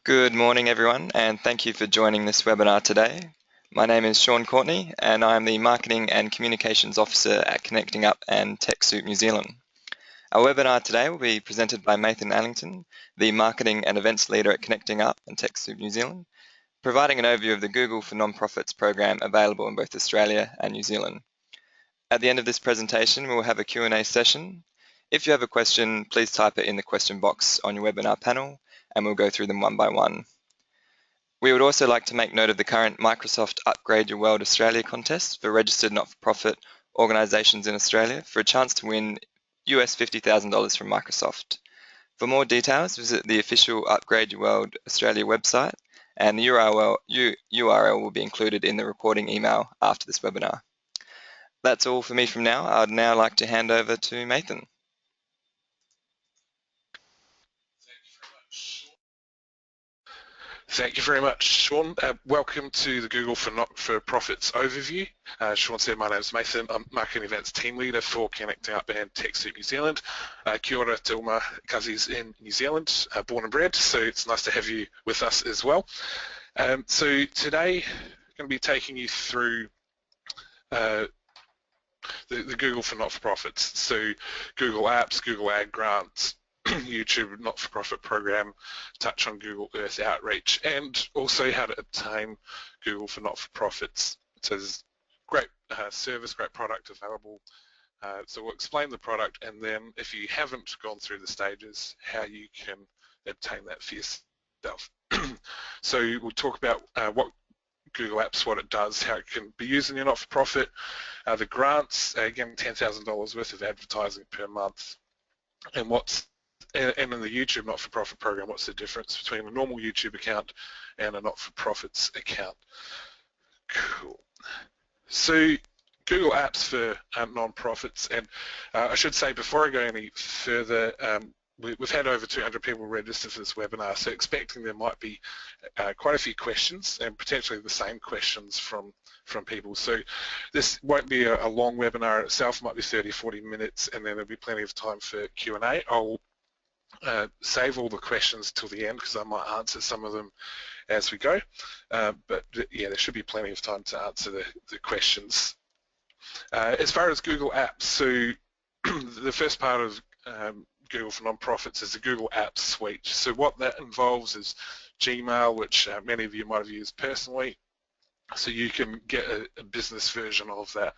Good morning, everyone, and thank you for joining this webinar today. My name is Sean Courtney, and I'm the Marketing and Communications Officer at Connecting Up and TechSoup New Zealand. Our webinar today will be presented by Nathan Allington, the Marketing and Events Leader at Connecting Up and TechSoup New Zealand, providing an overview of the Google for Nonprofits program available in both Australia and New Zealand. At the end of this presentation, we will have a Q&A session. If you have a question, please type it in the question box on your webinar panel, and we'll go through them one by one. We would also like to make note of the current Microsoft Upgrade Your World Australia contest for registered not-for-profit organisations in Australia for a chance to win US $50,000 from Microsoft. For more details, visit the official Upgrade Your World Australia website, and the URL will be included in the reporting email after this webinar. That's all for me from now. I'd now like to hand over to Nathan. Thank you very much, Sean. Welcome to the Google for Not-for-Profits overview. Sean said my name is Nathan. I'm Marketing Events Team Leader for Connecting Up and TechSoup New Zealand. Kia ora te uma Kazi's in New Zealand, born and bred, so it's nice to have you with us as well. So today I'm going to be taking you through the Google for Not-for-Profits. So Google Apps, Google Ad Grants, YouTube not-for-profit program, touch on Google Earth outreach, and also how to obtain Google for not-for-profits. So there's great service, great product available. So we'll explain the product, and then if you haven't gone through the stages, how you can obtain that for yourself. So we'll talk about what Google Apps, what it does, how it can be used in your not-for-profit, the grants, again $10,000 worth of advertising per month, and in the YouTube not-for-profit program, what's the difference between a normal YouTube account and a not-for-profits account? Cool. So Google Apps for non-profits, and I should say before I go any further, we've had over 200 people register for this webinar, so expecting there might be quite a few questions and potentially the same questions from people. So this won't be a long webinar itself, it might be 30-40 minutes, and then there'll be plenty of time for Q&A. I'll save all the questions till the end because I might answer some of them as we go, but yeah, there should be plenty of time to answer the questions. As far as Google Apps, so the first part of Google for Nonprofits is the Google Apps suite. So what that involves is Gmail, which many of you might have used personally, so you can get a business version of that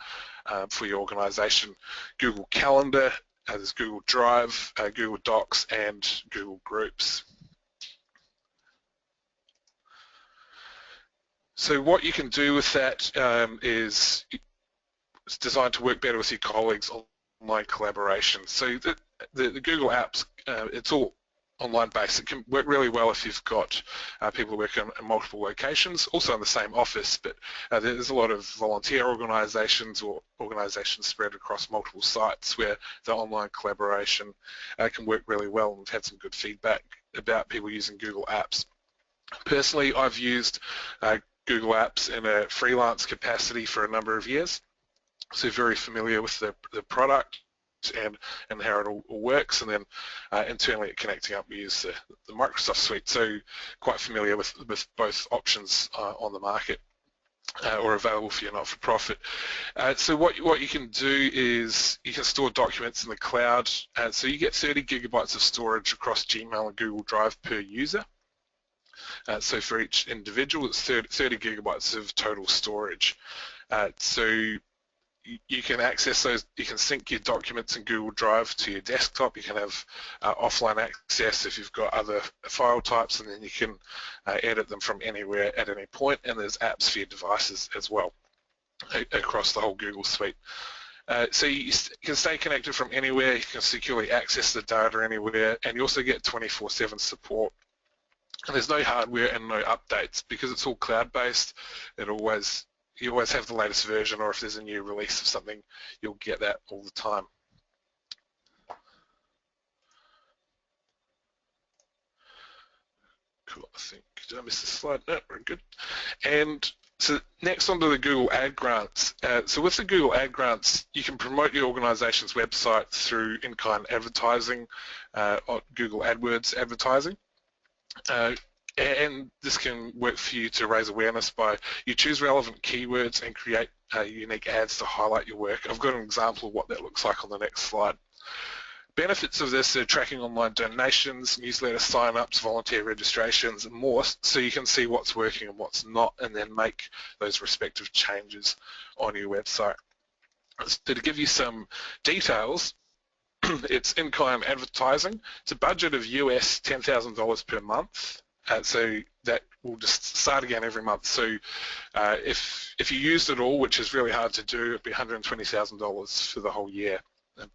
for your organization. Google Calendar, there's Google Drive, Google Docs, and Google Groups. So what you can do with that is it's designed to work better with your colleagues, online collaboration. So the Google Apps, it's all online based. It can work really well if you've got people working in multiple locations, also in the same office, but there's a lot of volunteer organisations or organisations spread across multiple sites where the online collaboration can work really well, and we've had some good feedback about people using Google Apps. Personally, I've used Google Apps in a freelance capacity for a number of years, so very familiar with the product and how it all works, and then internally at Connecting Up we use the Microsoft suite, so quite familiar with both options on the market or available for your not-for-profit. So what you can do is you can store documents in the cloud, so you get 30 gigabytes of storage across Gmail and Google Drive per user. So for each individual it's 30 gigabytes of total storage. So you can access those, you can sync your documents in Google Drive to your desktop, you can have offline access if you've got other file types, and then you can edit them from anywhere at any point, and there's apps for your devices as well across the whole Google suite. So you can stay connected from anywhere, you can securely access the data anywhere, and you also get 24/7 support. And there's no hardware and no updates because it's all cloud-based. You always have the latest version, or if there's a new release of something, you'll get that all the time. Cool, I think, did I miss the slide? No, we're good. And so next onto the Google Ad Grants. So with the Google Ad Grants, you can promote your organization's website through in-kind advertising, Google AdWords advertising. And this can work for you to raise awareness by you choose relevant keywords and create unique ads to highlight your work. I've got an example of what that looks like on the next slide. Benefits of this are tracking online donations, newsletter sign-ups, volunteer registrations, and more, so you can see what's working and what's not, and then make those respective changes on your website. So to give you some details, it's in-kind advertising. It's a budget of US $10,000 per month. So that will just start again every month. So if you used it all, which is really hard to do, it'd be $120,000 for the whole year,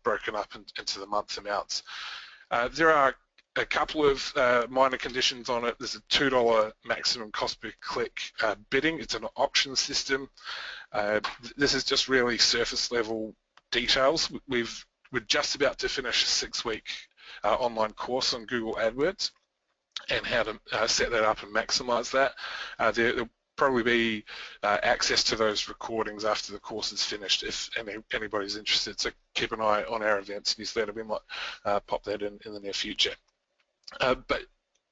broken up into the month amounts. There are a couple of minor conditions on it. There's a $2 maximum cost per click bidding. It's an auction system. This is just really surface level details. We're just about to finish a 6-week online course on Google AdWords and how to set that up and maximize that. There'll probably be access to those recordings after the course is finished if anybody's interested, so keep an eye on our events newsletter. We might pop that in the near future.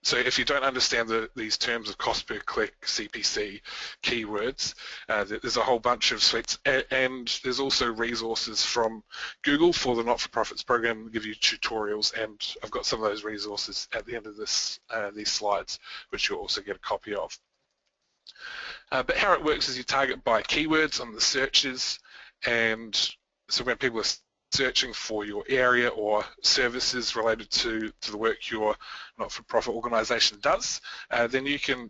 So if you don't understand these terms of cost per click, CPC, keywords, there's a whole bunch of suites, and there's also resources from Google for the Not-for-Profits program that give you tutorials, and I've got some of those resources at the end of these slides, which you'll also get a copy of. But how it works is you target by keywords on the searches, and so when people are searching for your area or services related to the work your not-for-profit organisation does, then you can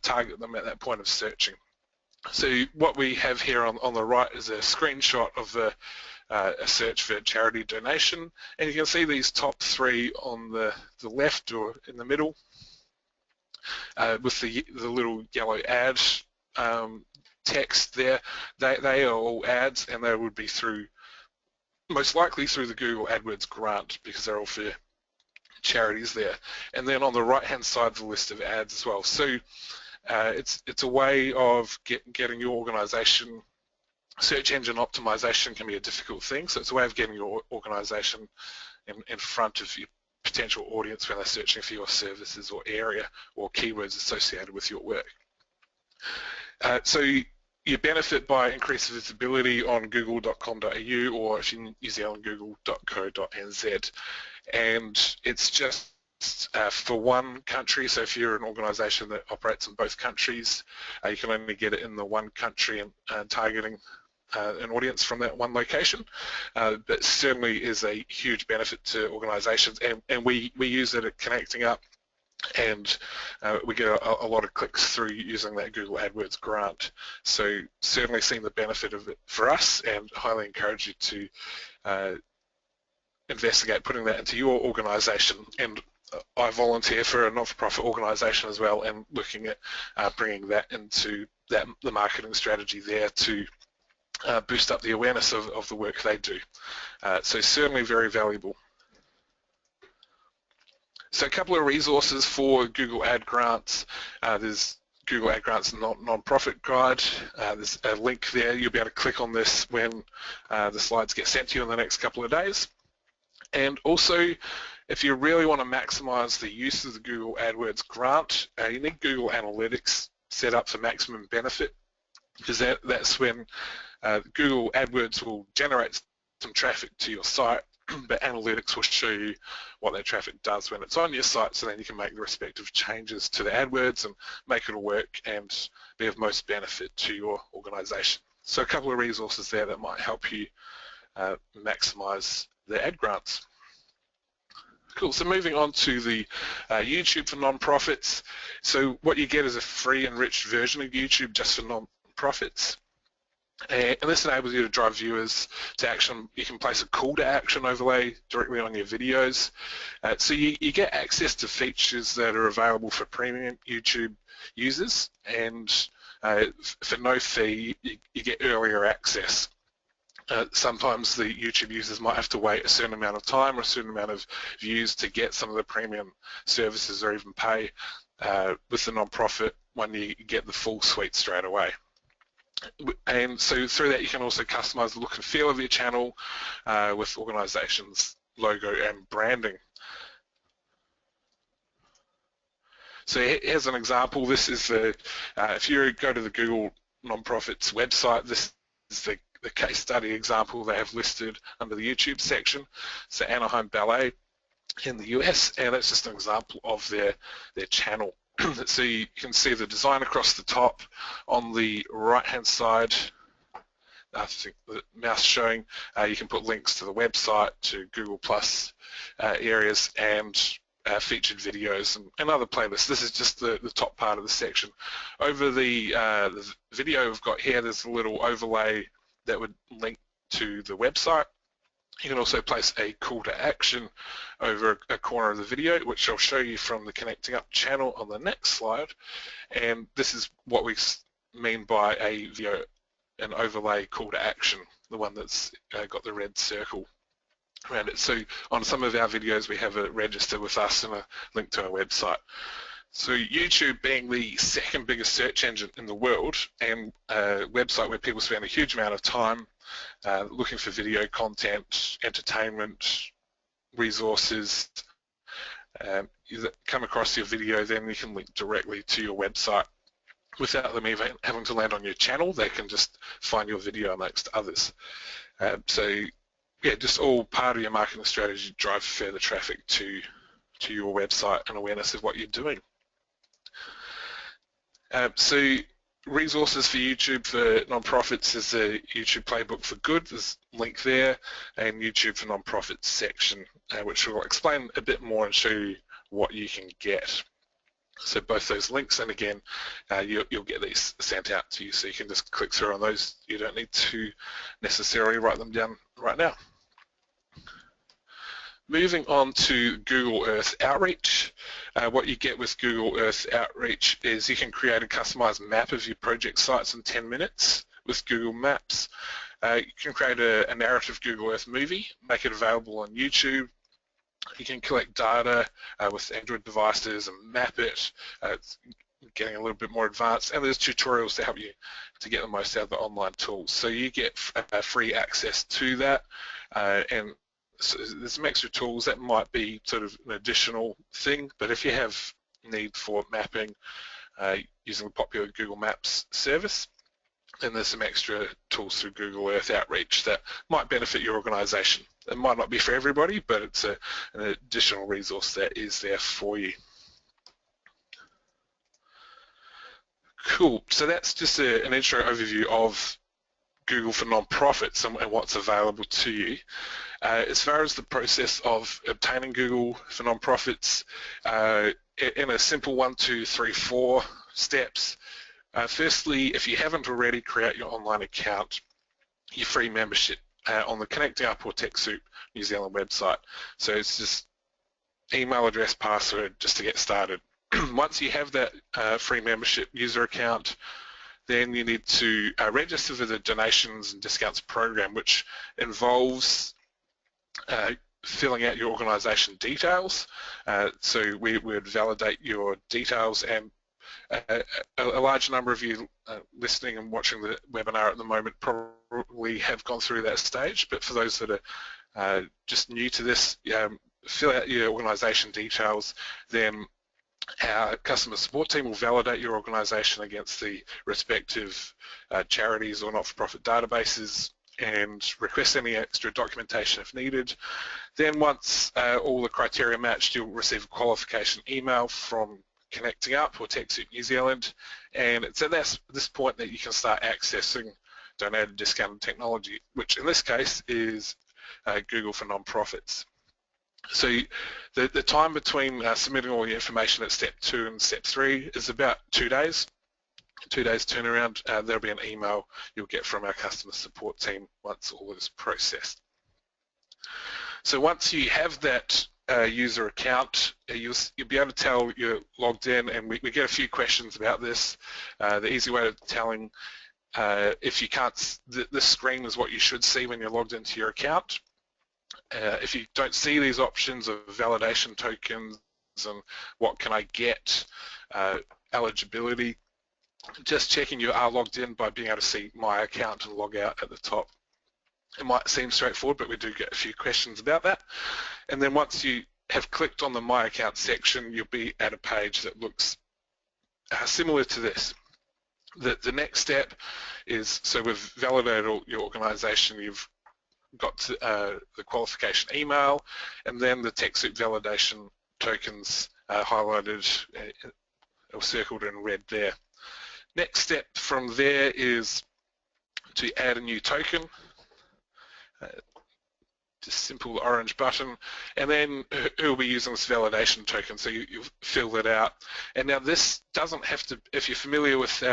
target them at that point of searching. So what we have here on the right is a screenshot of a search for charity donation, and you can see these top 3 on the left or in the middle with the little yellow ad text there. They are all ads, and they would be most likely through the Google AdWords grant, because they're all for charities there. And then on the right hand side, the list of ads as well. So it's a way of getting your organisation. Search engine optimization can be a difficult thing, so it's a way of getting your organisation in front of your potential audience when they're searching for your services or area or keywords associated with your work. So you benefit by increased visibility on google.com.au, or if you're in New Zealand, google.co.nz. And it's just for one country, so if you're an organisation that operates in both countries, you can only get it in the one country and targeting an audience from that one location. But certainly is a huge benefit to organisations, and we use it at Connecting Up, and we get a lot of clicks through using that Google AdWords grant. So certainly seeing the benefit of it for us, and highly encourage you to investigate putting that into your organisation. And I volunteer for a not-for-profit organisation as well, and looking at bringing that into the marketing strategy there to boost up the awareness of the work they do. So certainly very valuable. So a couple of resources for Google Ad Grants. There's Google Ad Grants non-profit guide. There's a link there. You'll be able to click on this when the slides get sent to you in the next couple of days. And also, if you really want to maximize the use of the Google AdWords grant, you need Google Analytics set up for maximum benefit, because that's when Google AdWords will generate some traffic to your site, but analytics will show you what that traffic does when it's on your site, so then you can make the respective changes to the AdWords and make it all work and be of most benefit to your organization. So a couple of resources there that might help you maximize the ad grants. Cool, so moving on to the YouTube for nonprofits. So what you get is a free enriched version of YouTube just for nonprofits. And this enables you to drive viewers to action. You can place a call to action overlay directly on your videos. So you get access to features that are available for premium YouTube users, and for no fee, you get earlier access. Sometimes the YouTube users might have to wait a certain amount of time or a certain amount of views to get some of the premium services, or even pay. With the nonprofit one, you get the full suite straight away. And so through that you can also customize the look and feel of your channel with organization's logo and branding. So here's an example. This is if you go to the Google Nonprofits website, this is the case study example they have listed under the YouTube section. So Anaheim Ballet in the US, and that's just an example of their channel. So you can see the design across the top. On the right hand side, I think the mouse showing, you can put links to the website, to Google Plus areas, and featured videos and other playlists. This is just the top part of the section. Over the video we've got here, there's a little overlay that would link to the website. You can also place a call to action over a corner of the video, which I'll show you from the Connecting Up channel on the next slide. And this is what we mean by a video, an overlay call to action, the one that's got the red circle around it. So on some of our videos, we have a register with us and a link to our website. So YouTube being the second biggest search engine in the world, and a website where people spend a huge amount of time looking for video content, entertainment, resources, you come across your video, then you can link directly to your website without them even having to land on your channel. They can just find your video amongst others. So yeah, just all part of your marketing strategy to drive further traffic to your website and awareness of what you're doing. So resources for YouTube for nonprofits is the YouTube Playbook for Good. There's a link there, and YouTube for Nonprofits section, which will explain a bit more and show you what you can get. So both those links, and again, you'll get these sent out to you, so you can just click through on those. You don't need to necessarily write them down right now. Moving on to Google Earth Outreach. What you get with Google Earth Outreach is you can create a customized map of your project sites in 10 minutes with Google Maps. You can create a narrative Google Earth movie, make it available on YouTube. You can collect data with Android devices and map it. It's getting a little bit more advanced, and there's tutorials to help you to get the most out of the online tools. So you get free access to that, and so there's some extra tools that might be sort of an additional thing, but if you have need for mapping using the popular Google Maps service, then there's some extra tools through Google Earth Outreach that might benefit your organization. It might not be for everybody, but it's an additional resource that is there for you. Cool, so that's just an intro overview of Google for Nonprofits and what's available to you. As far as the process of obtaining Google for Nonprofits, in a simple 1, 2, 3, 4 steps. Firstly, if you haven't already, create your online account, your free membership on the Connecting Up or TechSoup New Zealand website. So it's just email address, password, just to get started. Once you have that free membership user account, then you need to register for the donations and discounts program, which involves filling out your organisation details. So we would validate your details, and a large number of you listening and watching the webinar at the moment probably have gone through that stage, but for those that are just new to this, fill out your organisation details, then our customer support team will validate your organisation against the respective charities or not-for-profit databases and request any extra documentation if needed. Then once all the criteria matched, you'll receive a qualification email from Connecting Up or TechSoup New Zealand, and it's at this point that you can start accessing donated discounted technology, which in this case is Google for Nonprofits. So the time between submitting all your information at step 2 and step 3 is about 2 days. 2 days turnaround. There'll be an email you'll get from our customer support team once all is processed. So once you have that user account, you'll be able to tell you're logged in, and we get a few questions about this. The easy way of telling if you can't, this screen is what you should see when you're logged into your account. If you don't see these options of validation tokens and what can I get, eligibility, just checking you are logged in by being able to see my account and log out at the top. It might seem straightforward, but we do get a few questions about that. And then once you have clicked on the My Account section, you'll be at a page that looks similar to this. The next step is, so we've validated your organization, you've got the qualification email, and then the TechSoup validation tokens highlighted or circled in red there. Next step from there is to add a new token. Just simple orange button, and then who will be using this validation token, so you fill that out. And now this doesn't have to, if you're familiar with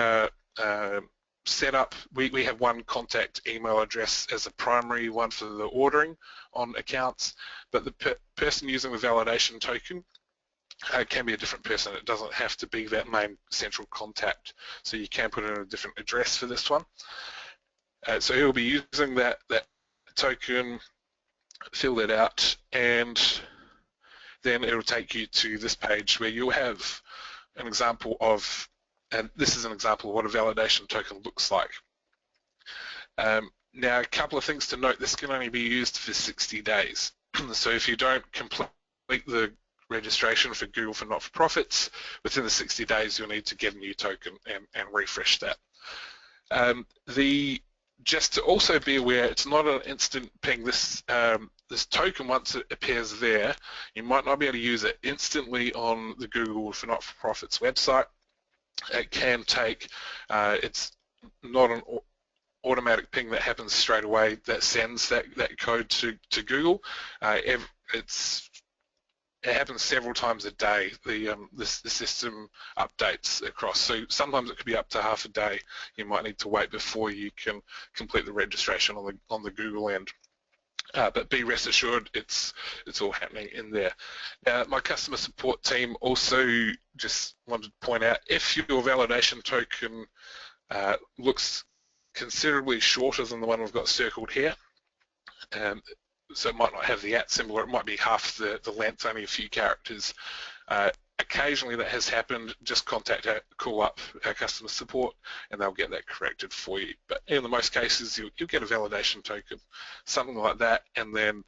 setup, we have one contact email address as a primary one for the ordering on accounts, but the person using the validation token can be a different person. It doesn't have to be that main central contact, so you can put in a different address for this one. So he'll be using that token, fill that out, and then it'll take you to this page where you'll have an example of, and this is an example of what a validation token looks like. Now, a couple of things to note: this can only be used for 60 days. So if you don't complete the registration for Google for Not-for-Profits within the 60 days, you'll need to get a new token and refresh that. Just to also be aware, it's not an instant ping. This token, once it appears there, you might not be able to use it instantly on the Google for Not-for-Profits website. It can take, it's not an automatic ping that happens straight away that sends that code to Google. It happens several times a day. The system updates across, so sometimes it could be up to half a day. You might need to wait before you can complete the registration on the Google end. But be rest assured, it's all happening in there. My customer support team also just wanted to point out, if your validation token looks considerably shorter than the one we've got circled here, so it might not have the @ symbol, or it might be half the length, only a few characters. Occasionally that has happened. Just call up our customer support and they'll get that corrected for you. But in the most cases, you'll get a validation token, something like that, and then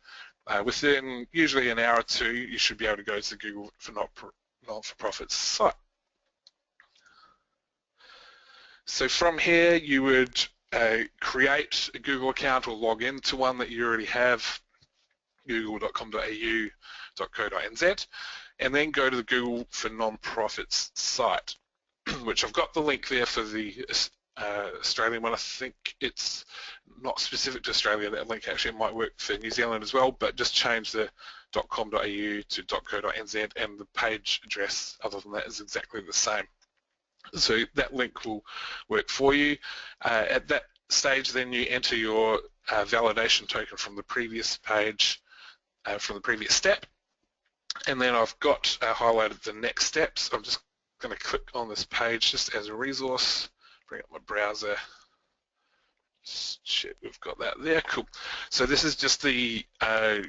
within usually an hour or two, you should be able to go to the Google for Not-for-Profits site. So from here, you would create a Google account or log into one that you already have, google.com.au.co.nz, and then go to the Google for Non-Profits site, which I've got the link there for the Australian one. I think it's not specific to Australia. That link actually might work for New Zealand as well, but just change the .com.au to .co.nz, and the page address other than that is exactly the same. So that link will work for you. At that stage, then you enter your validation token from the previous page, from the previous step, and then I've got highlighted the next steps. I'm just going to click on this page just as a resource, bring up my browser. Shit, we've got that there, cool. So this is just the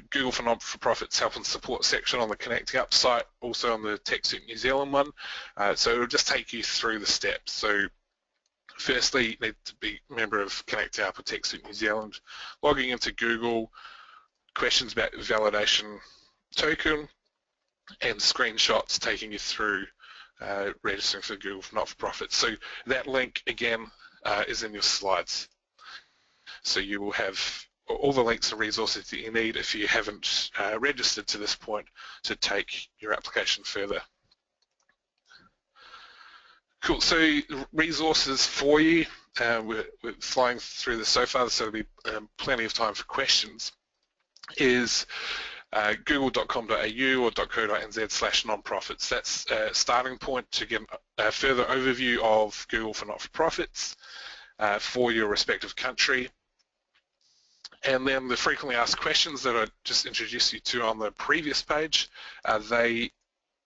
Google for Not-for-Profits Help and Support section on the Connecting Up site, also on the TechSoup New Zealand one. So it'll just take you through the steps. So firstly, you need to be a member of Connecting Up or TechSoup New Zealand, logging into Google, questions about the validation token, and screenshots taking you through registering for Google for Not-for-Profits. So that link, again, is in your slides. So you will have all the links and resources that you need if you haven't registered to this point to take your application further. Cool, so resources for you, we're flying through this so far, so there'll be plenty of time for questions, is google.com.au or .co.nz/nonprofits. That's a starting point to get a further overview of Google for Not-for-Profits for your respective country. And then the frequently asked questions that I just introduced you to on the previous page, they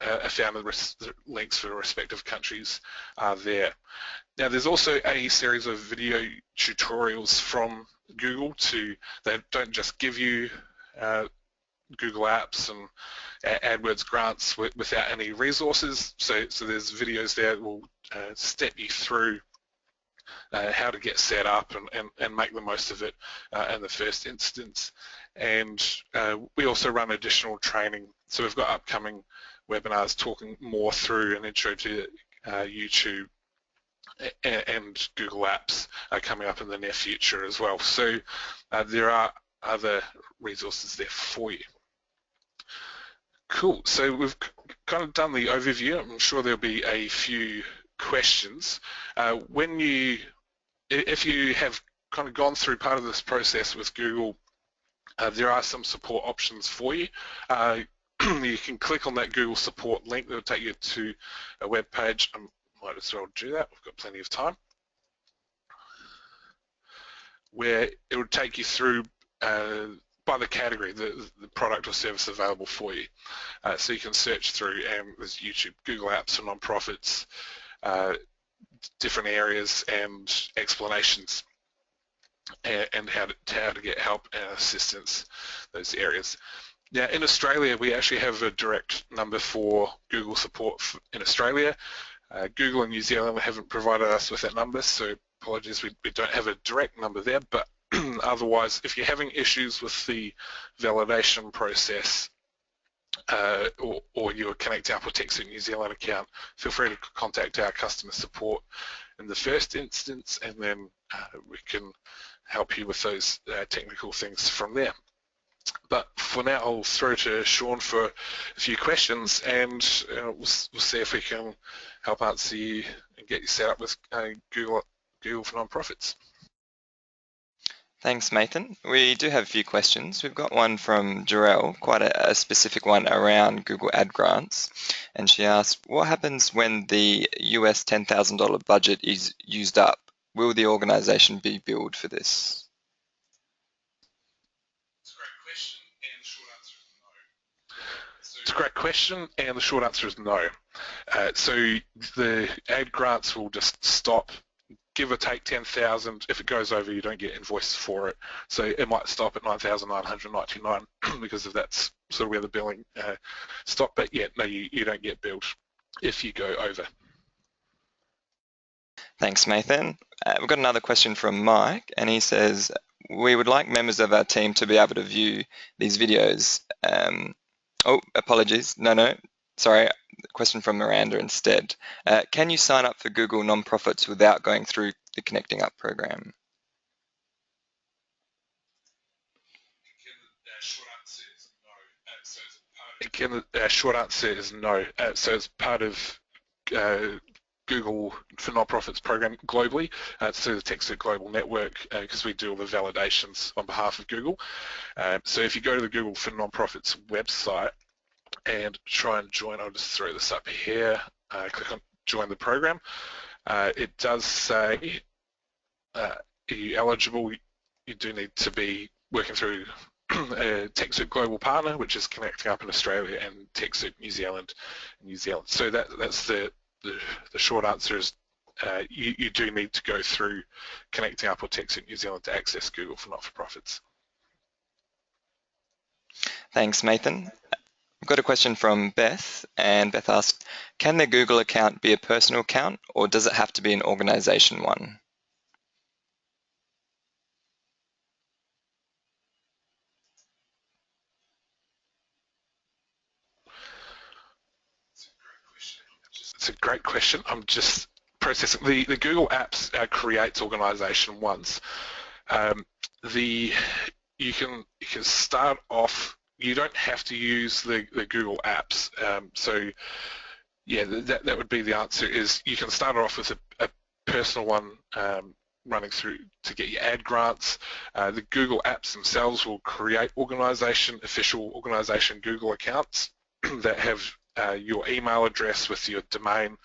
are found in the links for the respective countries there. Now there's also a series of video tutorials from Google they don't just give you Google Apps and AdWords grants without any resources. So there's videos there that will step you through how to get set up and make the most of it in the first instance. And we also run additional training So we've got upcoming webinars talking more through an intro to YouTube and Google Apps coming up in the near future as well. So there are other resources there for you. Cool, so we've kind of done the overview. I'm sure there'll be a few questions. If you have kind of gone through part of this process with Google, there are some support options for you. You can click on that Google support link that will take you to a web page. I might as well do that, we've got plenty of time, where it will take you through by the category, the product or service available for you. So you can search through, and there's YouTube, Google Apps for nonprofits, different areas and explanations, and how to get help and assistance those areas. Now in Australia, we actually have a direct number for Google support in Australia. Google in New Zealand haven't provided us with that number, so apologies, we don't have a direct number there, but otherwise, if you're having issues with the validation process or your Connect Up or TechSoup New Zealand account, feel free to contact our customer support in the first instance, and then we can help you with those technical things from there. But for now, I'll throw to Sean for a few questions, and we'll see if we can help answer you and get you set up with Google for Nonprofits. Thanks, Nathan. We do have a few questions. We've got one from Jarell, quite a specific one around Google Ad Grants. And she asked, what happens when the US $10,000 budget is used up? Will the organization be billed for this? It's a great question, and the short answer is no. So the ad grants will just stop, give or take 10,000. If it goes over, you don't get invoiced for it. So it might stop at 9,999 because of that's sort of where the billing stopped. But yeah, no, you don't get billed if you go over. Thanks, Nathan. We've got another question from Mike, and he says, we would like members of our team to be able to view these videos. Oh, apologies. No. Sorry, question from Miranda instead. Can you sign up for Google Nonprofits without going through the Connecting Up program? Again, the short answer is no. So as part of Google for Nonprofits program globally, through the TechSoup Global Network, because we do all the validations on behalf of Google. So if you go to the Google for Nonprofits website and try and join, I'll just throw this up here, click on join the program. It does say, are you eligible? You do need to be working through a TechSoup Global Partner, which is Connecting Up in Australia, and TechSoup New Zealand. So that's the short answer is you do need to go through Connecting Up or TechSoup New Zealand to access Google for Not-for-Profits. Thanks, Nathan. We've got a question from Beth, and Beth asked, can the Google account be a personal account, or does it have to be an organization one? It's a great question. I'm just processing. The Google Apps creates organization ones. You can start off, you don't have to use the Google Apps. So yeah, that would be the answer, is you can start off with a personal one running through to get your ad grants. The Google Apps themselves will create official organization Google accounts that have your email address with your domain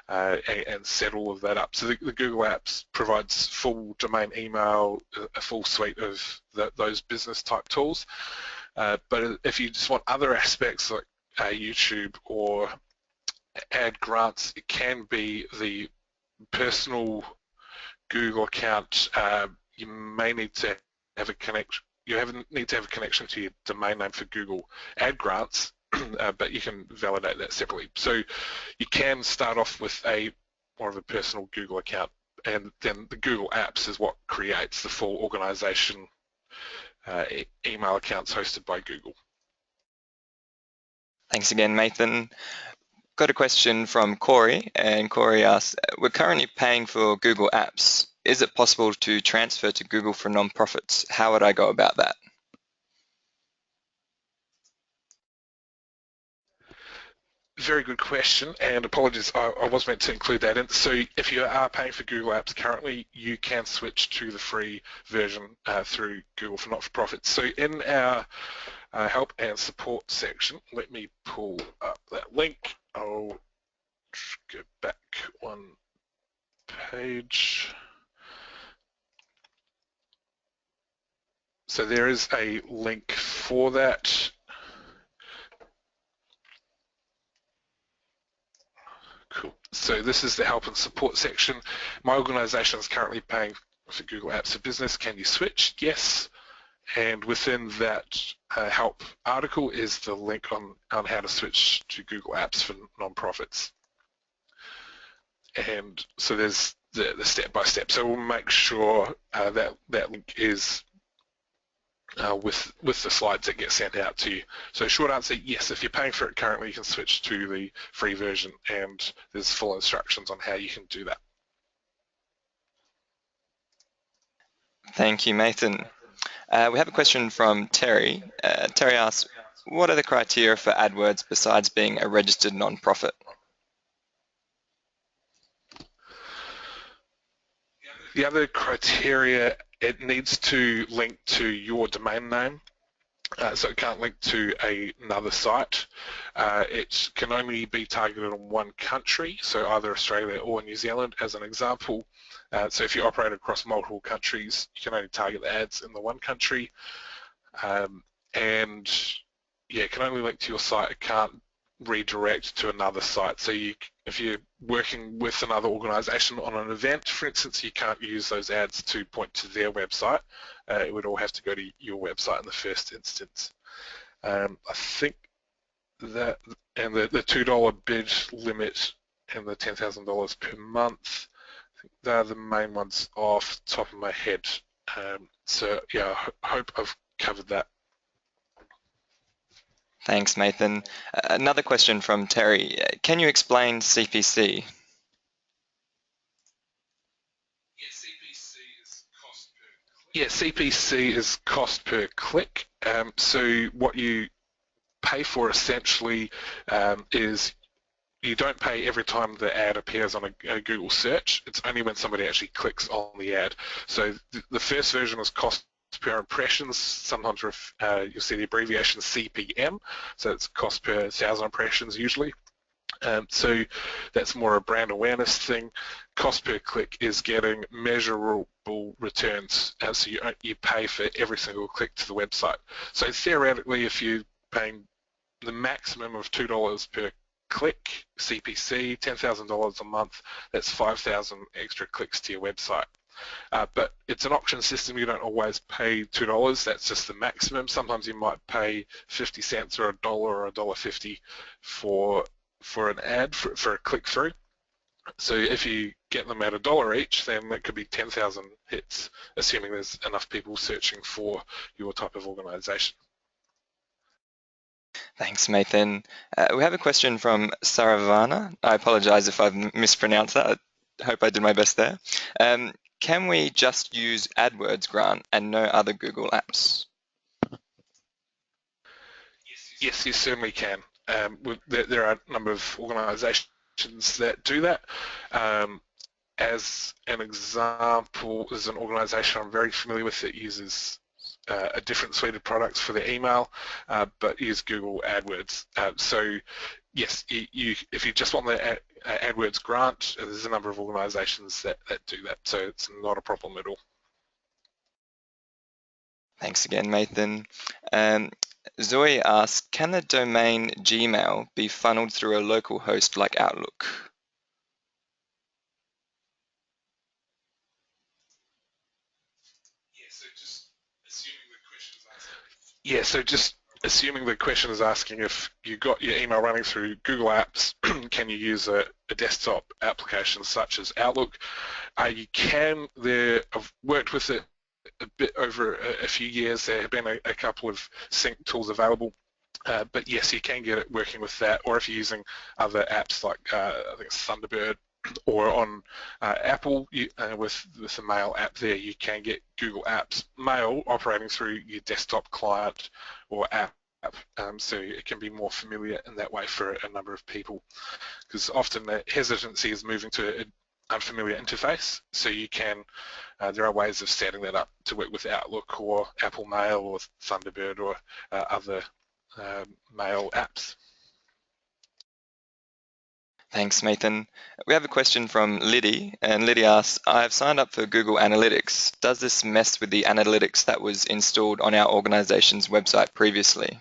and set all of that up. So the Google Apps provides full domain email, a full suite of those business type tools. But if you just want other aspects like YouTube or ad grants, it can be the personal Google account. You may need to have a connection. Need to have a connection to your domain name for Google ad grants, but you can validate that separately. So you can start off with more of a personal Google account, and then the Google Apps is what creates the full organization email accounts hosted by Google. Thanks again, Nathan. Got a question from Corey, and Corey asks, we're currently paying for Google Apps. Is it possible to transfer to Google for nonprofits? How would I go about that? Very good question, and apologies, I was meant to include that in. So if you are paying for Google Apps currently, you can switch to the free version through Google for Not-for-Profits. So in our help and support section, let me pull up that link. I'll go back one page. So there is a link for that. Cool. So this is the help and support section. My organisation is currently paying for Google Apps for Business. Can you switch? Yes. And within that help article is the link on how to switch to Google Apps for nonprofits. And so there's the step-by-step. So we'll make sure that link is with the slides that get sent out to you. So short answer, yes, if you're paying for it currently, you can switch to the free version, and there's full instructions on how you can do that. Thank you, Nathan. We have a question from Terry. Terry asks, what are the criteria for AdWords besides being a registered nonprofit? The other criteria, it needs to link to your domain name. So it can't link to another site. It can only be targeted on one country, so either Australia or New Zealand as an example. So if you operate across multiple countries, you can only target the ads in the one country. And yeah, it can only link to your site. It can't redirect to another site. So if you're working with another organisation on an event, for instance, you can't use those ads to point to their website. It would all have to go to your website in the first instance. I think that, and the $2 bid limit and the $10,000 per month, I think they're the main ones off the top of my head. So yeah, I hope I've covered that. Thanks, Nathan. Another question from Terry. Can you explain CPC? Yeah, CPC is cost per click. So what you pay for essentially is you don't pay every time the ad appears on a Google search. It's only when somebody actually clicks on the ad. So the first version is cost per impressions. Sometimes you'll see the abbreviation CPM, so it's cost per 1,000 impressions usually. So that's more a brand awareness thing. Cost per click is getting measurable returns, so you pay for every single click to the website. So theoretically, if you're paying the maximum of $2 per click, CPC, $10,000 a month, that's 5,000 extra clicks to your website. But it's an auction system. You don't always pay $2. That's just the maximum. Sometimes you might pay 50 cents or $1 or $1.50 for an ad for a click through. So if you get them at $1 each, then that could be 10,000 hits, assuming there's enough people searching for your type of organisation. Thanks, Nathan. We have a question from Saravana. I apologise if I've mispronounced that. I hope I did my best there. Can we just use AdWords Grant and no other Google apps? Yes, you certainly can. There are a number of organisations that do that. As an example, there's an organisation I'm very familiar with that uses a different suite of products for their email, but use Google AdWords. So yes, if you just want the AdWords grant, there's a number of organisations that do that, so it's not a problem at all. Thanks again, Nathan. Zoe asks, can the domain Gmail be funneled through a local host like Outlook? Yeah, so just assuming the question is asking if you got your email running through Google Apps, can you use a desktop application such as Outlook? You can. I've worked with it a bit over a few years. There have been a couple of sync tools available. But yes, you can get it working with that, or if you're using other apps like I think it's Thunderbird, or on Apple with the Mail app there, you can get Google Apps Mail operating through your desktop client or app. So it can be more familiar in that way for a number of people, because often the hesitancy is moving to an unfamiliar interface. So you can, there are ways of setting that up to work with Outlook or Apple Mail or Thunderbird or other mail apps. Thanks, Nathan. We have a question from Liddy, and Liddy asks, I've signed up for Google Analytics. Does this mess with the analytics that was installed on our organization's website previously?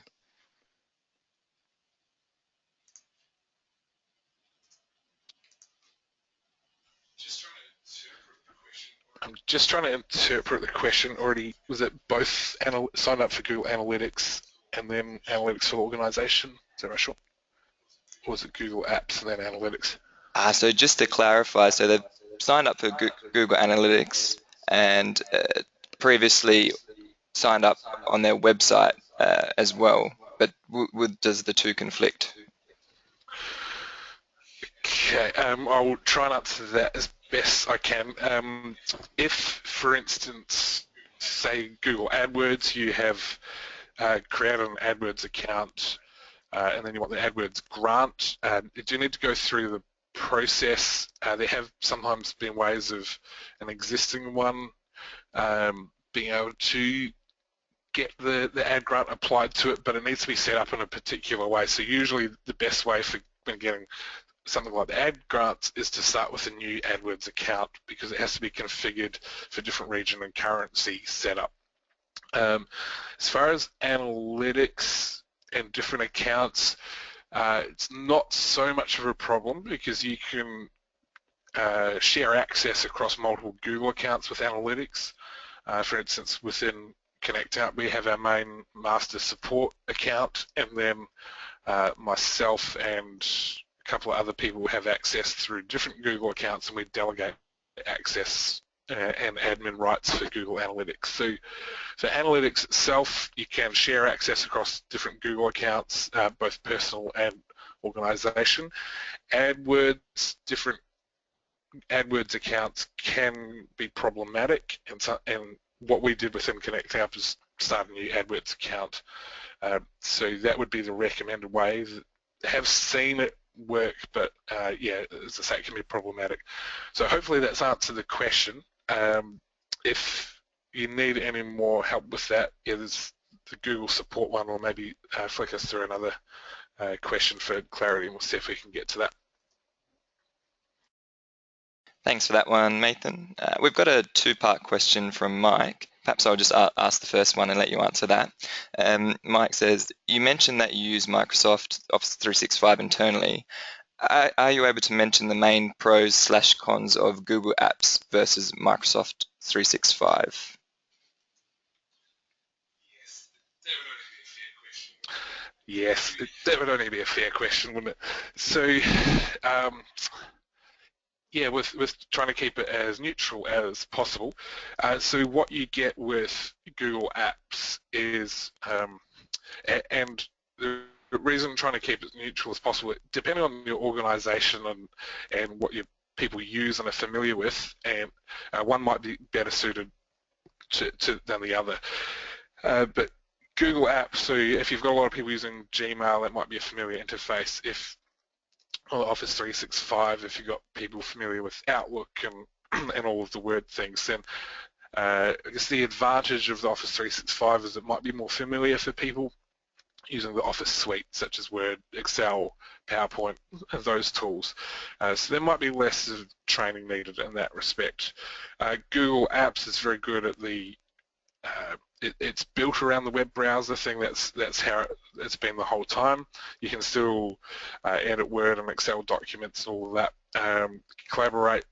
I'm just trying to interpret the question already. Was it both signed up for Google Analytics and then Analytics for the organization? Is that right, Sean? Or was it Google Apps and then Analytics? So just to clarify, so they've signed up for Google Analytics and previously signed up on their website as well, but does the two conflict? Okay, I will try and answer that as best I can. If, for instance, say Google AdWords, you have created an AdWords account and then you want the AdWords grant, you do need to go through the process. There have sometimes been ways of an existing one being able to get the ad grant applied to it, but it needs to be set up in a particular way. So usually the best way for when getting something like the ad grants is to start with a new AdWords account, because it has to be configured for different region and currency setup. As far as analytics and different accounts, it's not so much of a problem, because you can share access across multiple Google accounts with analytics. For instance, within ConnectUp, we have our main master support account, and then myself and a couple of other people have access through different Google accounts, and we delegate access and admin rights for Google Analytics. So for Analytics itself, you can share access across different Google accounts, both personal and organization. AdWords, different AdWords accounts can be problematic, and what we did within ConnectUp is start a new AdWords account. So that would be the recommended way. I have seen it work, but yeah, as I say, it can be problematic. So hopefully that's answered the question. If you need any more help with that, yeah, there's the Google support one, or maybe flick us through another question for clarity, and we'll see if we can get to that. Thanks for that one, Nathan. We've got a two-part question from Mike. Perhaps I'll just ask the first one and let you answer that. Mike says, you mentioned that you use Microsoft Office 365 internally. Are you able to mention the main pros/cons of Google Apps versus Microsoft 365? Yes, that would only be a fair question, wouldn't it? So, yeah, with trying to keep it as neutral as possible. So what you get with Google Apps is, and the reason I'm trying to keep it neutral as possible, depending on your organization and what your people use and are familiar with, and one might be better suited than the other. But Google Apps, so if you've got a lot of people using Gmail, that might be a familiar interface. If Office 365, if you've got people familiar with Outlook and all of the Word things, then I guess the advantage of the Office 365 is it might be more familiar for people using the Office suite, such as Word, Excel, PowerPoint, and those tools. So there might be less of training needed in that respect. Google Apps is very good at the it's built around the web browser thing. That's how it's been the whole time. You can still edit Word and Excel documents and all of that. Collaborate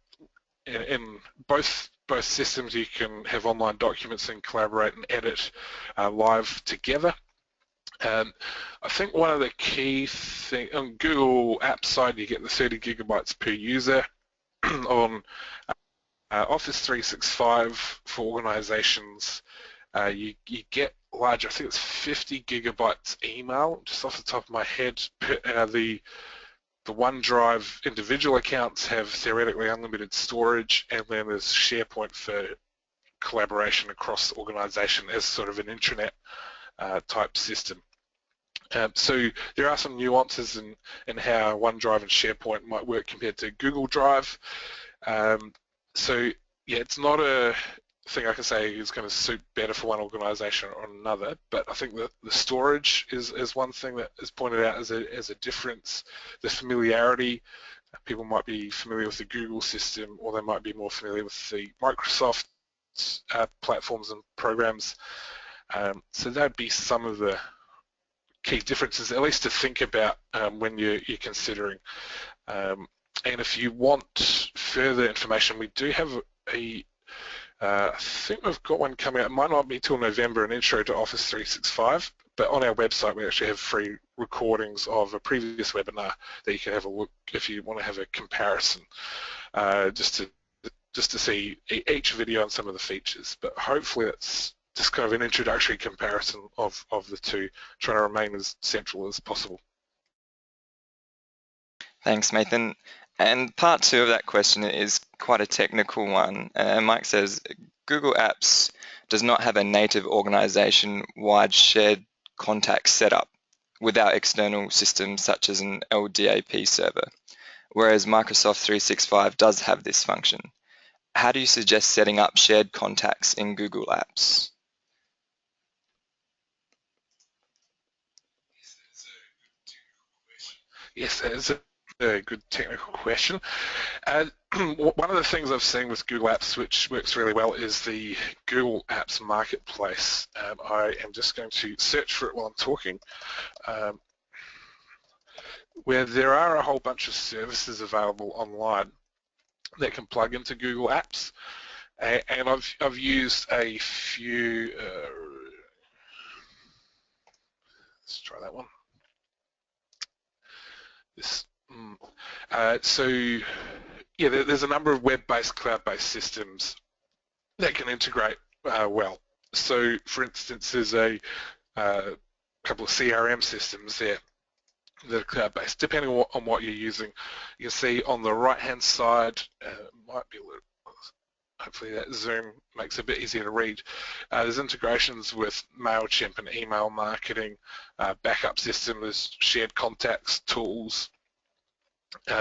in both systems. You can have online documents and collaborate and edit live together. I think one of the key things on Google Apps side, you get the 30 gigabytes per user. On Office 365 for organizations, you get larger. I think it's 50 gigabytes email, just off the top of my head. The OneDrive individual accounts have theoretically unlimited storage, and then there's SharePoint for collaboration across the organization as sort of an intranet type system. So there are some nuances in how OneDrive and SharePoint might work compared to Google Drive. So yeah, it's not a thing I can say is going to suit better for one organization or another, but I think that the storage is one thing that is pointed out as a difference. The familiarity, people might be familiar with the Google system, or they might be more familiar with the Microsoft platforms and programs. So that'd be some of the key differences, at least to think about when you're considering. And if you want further information, we do have I think we've got one coming out. It might not be till November, an intro to Office 365, but on our website we actually have free recordings of a previous webinar that you can have a look if you want to have a comparison, just to see each video and some of the features. But hopefully it's just kind of an introductory comparison of the two, trying to remain as central as possible. Thanks, Nathan. And part two of that question is quite a technical one. Mike says, Google Apps does not have a native organization-wide shared contacts setup without external systems such as an LDAP server, whereas Microsoft 365 does have this function. How do you suggest setting up shared contacts in Google Apps? Yes, it's a good technical question. One of the things I've seen with Google Apps which works really well is the Google Apps Marketplace. I am just going to search for it while I'm talking, where there are a whole bunch of services available online that can plug into Google Apps, and I've used a few. Let's try that one. So yeah, there's a number of web-based, cloud-based systems that can integrate well. So for instance, there's a couple of CRM systems there that are cloud-based. Depending on what you're using, you can see on the right-hand side, might be a little, hopefully that zoom makes it a bit easier to read. There's integrations with MailChimp and email marketing, backup systems, shared contacts, tools.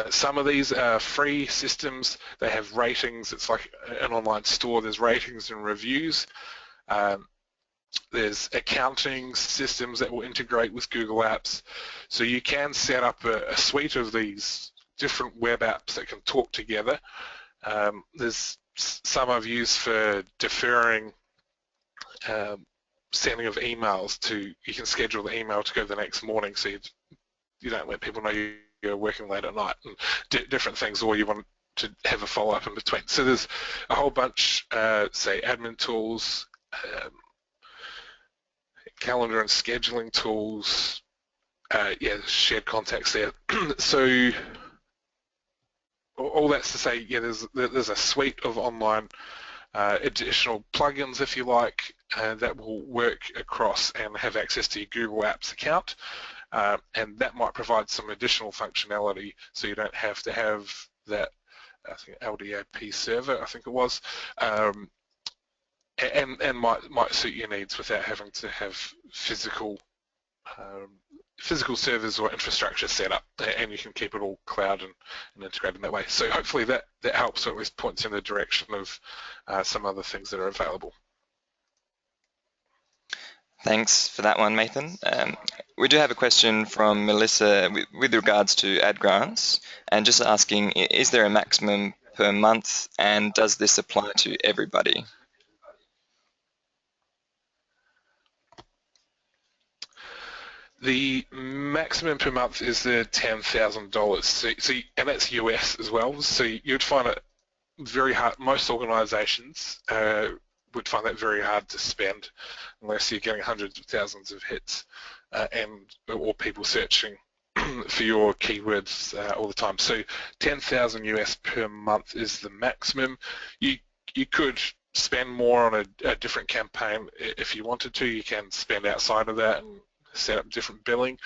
Some of these are free systems. They have ratings. It's like an online store. There's ratings and reviews. There's accounting systems that will integrate with Google Apps. So you can set up a suite of these different web apps that can talk together. There's some I've used for deferring sending of emails to, you can schedule the email to go the next morning, so you don't let people know you're working late at night and different things, or you want to have a follow-up in between. So there's a whole bunch, say admin tools, calendar and scheduling tools, yeah, shared contacts there. So all that's to say, yeah, there's a suite of online additional plugins, if you like, that will work across and have access to your Google Apps account, and that might provide some additional functionality, so you don't have to have that, I think, LDAP server, I think it was, and might suit your needs without having to have physical servers or infrastructure set up, and you can keep it all cloud and integrated in that way. So hopefully that helps, or at least points in the direction of some other things that are available. Thanks for that one, Nathan. We do have a question from Melissa with regards to ad grants, and just asking, is there a maximum per month, and does this apply to everybody? The maximum per month is the $10,000, and that's US as well. So you'd find it very hard. Most organisations would find that very hard to spend unless you're getting hundreds of thousands of hits or people searching for your keywords all the time. So 10,000 US per month is the maximum. You could spend more on a different campaign if you wanted to. You can spend outside of that and set up different billing.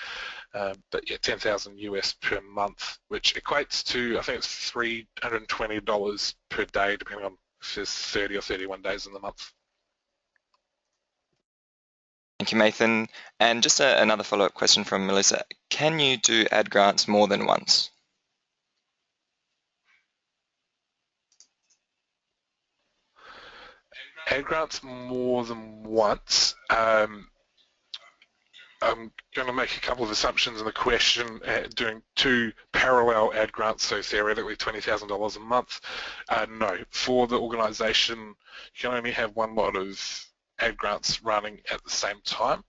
But yeah, 10,000 US per month, which equates to, I think it's $320 per day, depending on if there's 30 or 31 days in the month. Thank you, Nathan. And just another follow-up question from Melissa. Can you do ad grants more than once? Ad grants more than once. I'm going to make a couple of assumptions in the question, doing 2 parallel ad grants, so theoretically $20,000 a month. No, for the organisation, you can only have one lot of ad grants running at the same time.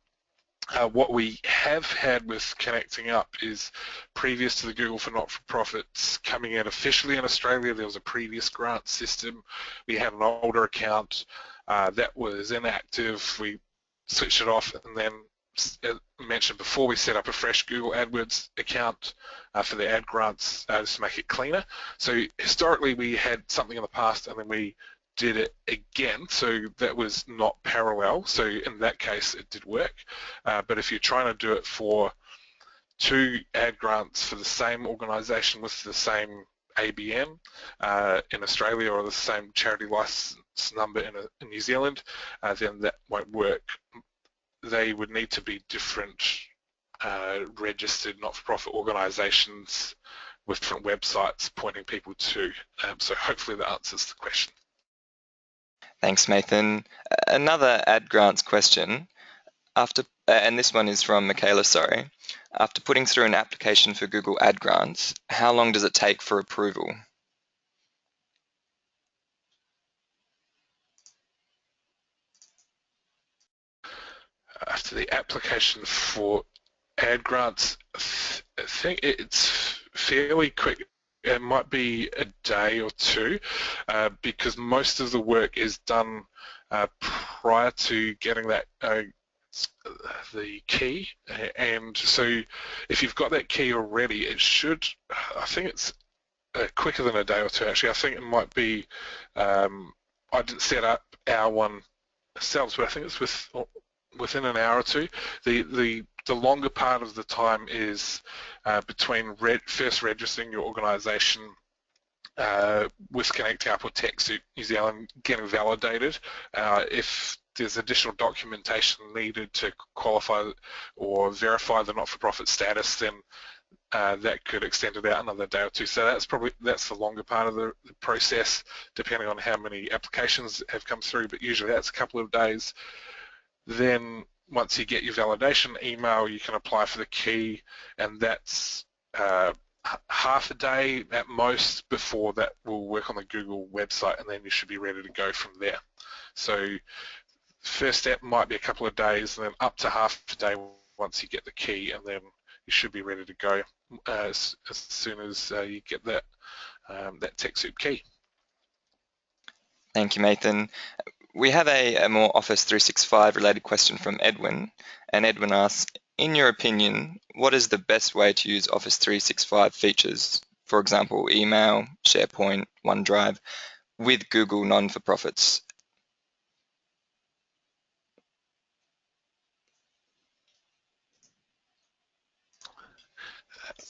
What we have had with Connecting Up is, previous to the Google for Not-for-Profits coming in officially in Australia, there was a previous grant system. We had an older account that was inactive. We switched it off, and then, as mentioned before, we set up a fresh Google AdWords account for the ad grants just to make it cleaner. So historically we had something in the past, and then we did it again, so that was not parallel. So in that case it did work, but if you're trying to do it for 2 ad grants for the same organisation with the same ABN in Australia, or the same charity licence number in New Zealand, then that won't work. They would need to be different registered not-for-profit organisations with different websites pointing people to. So hopefully that answers the question. Thanks, Nathan. Another ad grants question. And this one is from Michaela, sorry. After putting through an application for Google Ad Grants, how long does it take for approval? After the application for ad grants, I think it's fairly quick. It might be a day or 2, because most of the work is done prior to getting that the key, and so if you've got that key already, it should, I think it's quicker than a day or 2 actually. I think it might be, I didn't set up our one ourselves, but I think it's within an hour or 2. The longer part of the time is between first registering your organisation with Connecting Up or TechSoup New Zealand, getting validated. If there's additional documentation needed to qualify or verify the not-for-profit status, then that could extend it out another day or 2. So that's the longer part of the process, depending on how many applications have come through, but usually that's a couple of days. Then once you get your validation email, you can apply for the key, and that's half a day at most before that will work on the Google website, and then you should be ready to go from there. So first step might be a couple of days, and then up to half a day once you get the key, and then you should be ready to go as soon as you get that TechSoup key. Thank you, Nathan. We have a more Office 365 related question from Edwin, and Edwin asks, in your opinion, what is the best way to use Office 365 features, for example, email, SharePoint, OneDrive, with Google non-for-profits?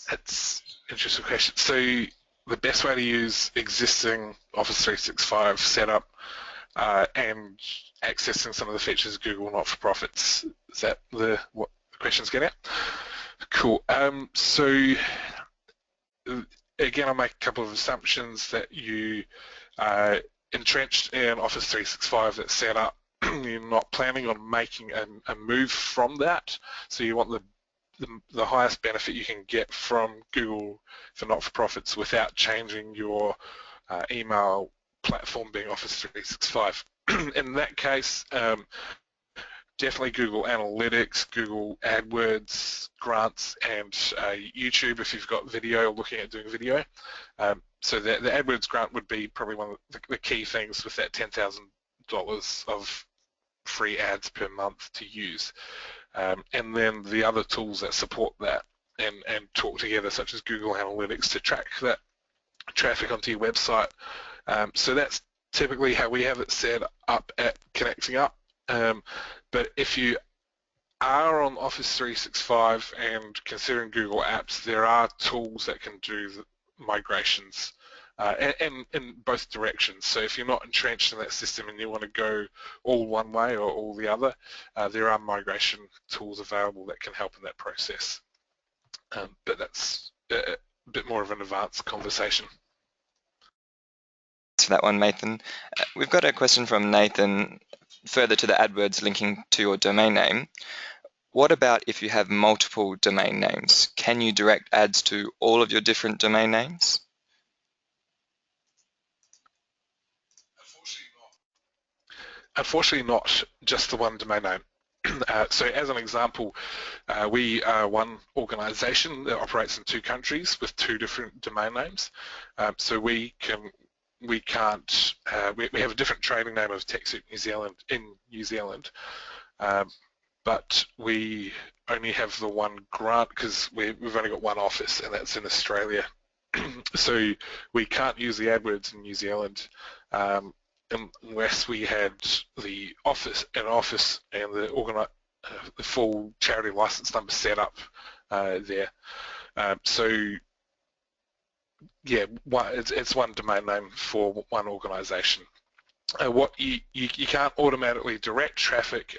That's an interesting question. So the best way to use existing Office 365 setup and accessing some of the features of Google not-for-profits, is that what the question's getting at? Cool. So again, I'll make a couple of assumptions that you are entrenched in Office 365 that's set up. You're not planning on making a move from that, so you want the highest benefit you can get from Google for not-for-profits without changing your email platform, being Office 365. In that case, definitely Google Analytics, Google AdWords, grants, and YouTube if you've got video or looking at doing video. So the AdWords grant would be probably one of the key things with that $10,000 of free ads per month to use. And then the other tools that support that and talk together, such as Google Analytics, to track that traffic onto your website. So that's typically how we have it set up at Connecting Up. But if you are on Office 365 and considering Google Apps, there are tools that can do the migrations and in both directions. So if you're not entrenched in that system and you want to go all one way or all the other, there are migration tools available that can help in that process. But that's a bit more of an advanced conversation. Thanks for that one, Nathan. We've got a question from Nathan further to the AdWords linking to your domain name. What about if you have multiple domain names? Can you direct ads to all of your different domain names? Unfortunately not just the one domain name. So as an example, we are one organisation that operates in 2 countries with 2 different domain names. So we have a different trading name of TechSoup New Zealand in New Zealand, but we only have the one grant because we've only got one office, and that's in Australia. So we can't use the AdWords in New Zealand unless we had an office and the full charity license number set up there. So yeah, it's one domain name for one organisation. What you can't automatically direct traffic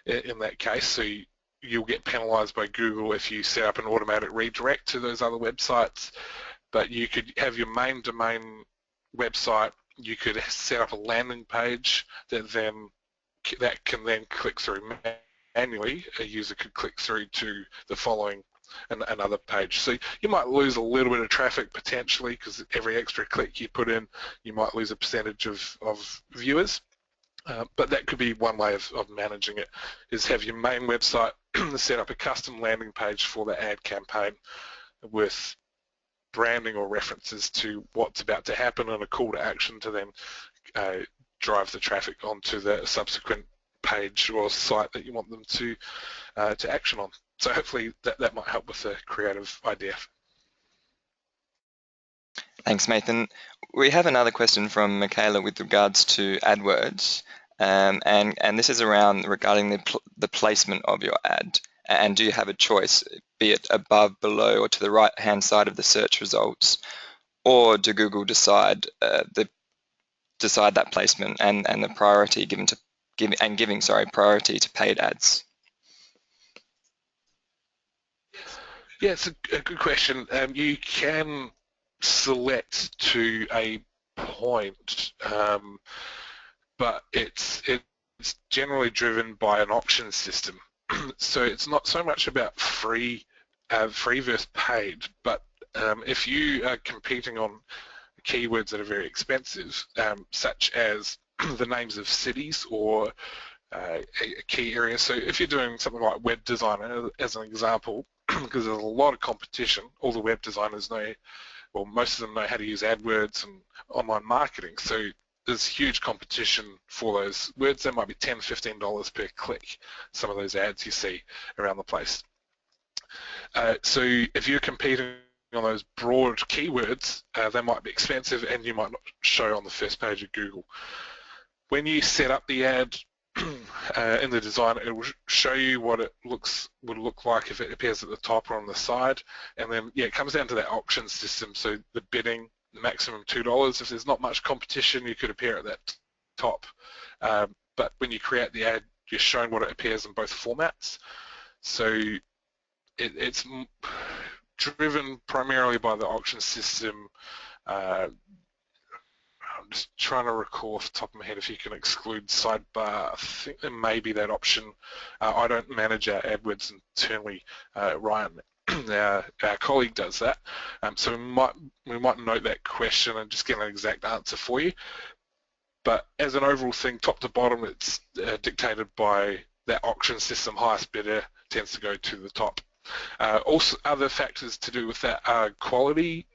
in that case, so you'll get penalised by Google if you set up an automatic redirect to those other websites. But you could have your main domain website. You could set up a landing page that can then click through manually. A user could click through to the following another page. So you might lose a little bit of traffic potentially because every extra click you put in, you might lose a percentage of viewers. But that could be one way of managing it, is have your main website set up a custom landing page for the ad campaign with branding or references to what's about to happen and a call to action to then drive the traffic onto the subsequent page or site that you want them to action on. So hopefully that might help with a creative idea. Thanks, Nathan. We have another question from Michaela with regards to AdWords, and this is regarding the placement of your ad. And do you have a choice, be it above, below, or to the right-hand side of the search results, or do Google decide that placement and the priority giving priority to paid ads? Yeah, it's a good question. You can select to a point, but it's generally driven by an auction system. So it's not so much about free versus paid, but if you are competing on keywords that are very expensive, such as the names of cities or a key area. So if you're doing something like web design, as an example, because there's a lot of competition, all the web designers know, well, most of them know how to use AdWords and online marketing. So there's huge competition for those words. That might be $10, $15 per click, some of those ads you see around the place. So if you're competing on those broad keywords, they might be expensive and you might not show on the first page of Google. When you set up the ad in the design, it will show you what it would look like if it appears at the top or on the side. And then, yeah, it comes down to that auction system. So the bidding, the maximum $2. If there's not much competition, you could appear at that top. But when you create the ad, you're shown what it appears in both formats. So it's driven primarily by the auction system. I'm just trying to recall off the top of my head if you can exclude sidebar. I think there may be that option. I don't manage our AdWords internally. Ryan, our colleague, does that. So we might note that question and just get an exact answer for you. But as an overall thing, top to bottom, it's dictated by that auction system. Highest bidder tends to go to the top. Also, other factors to do with that are quality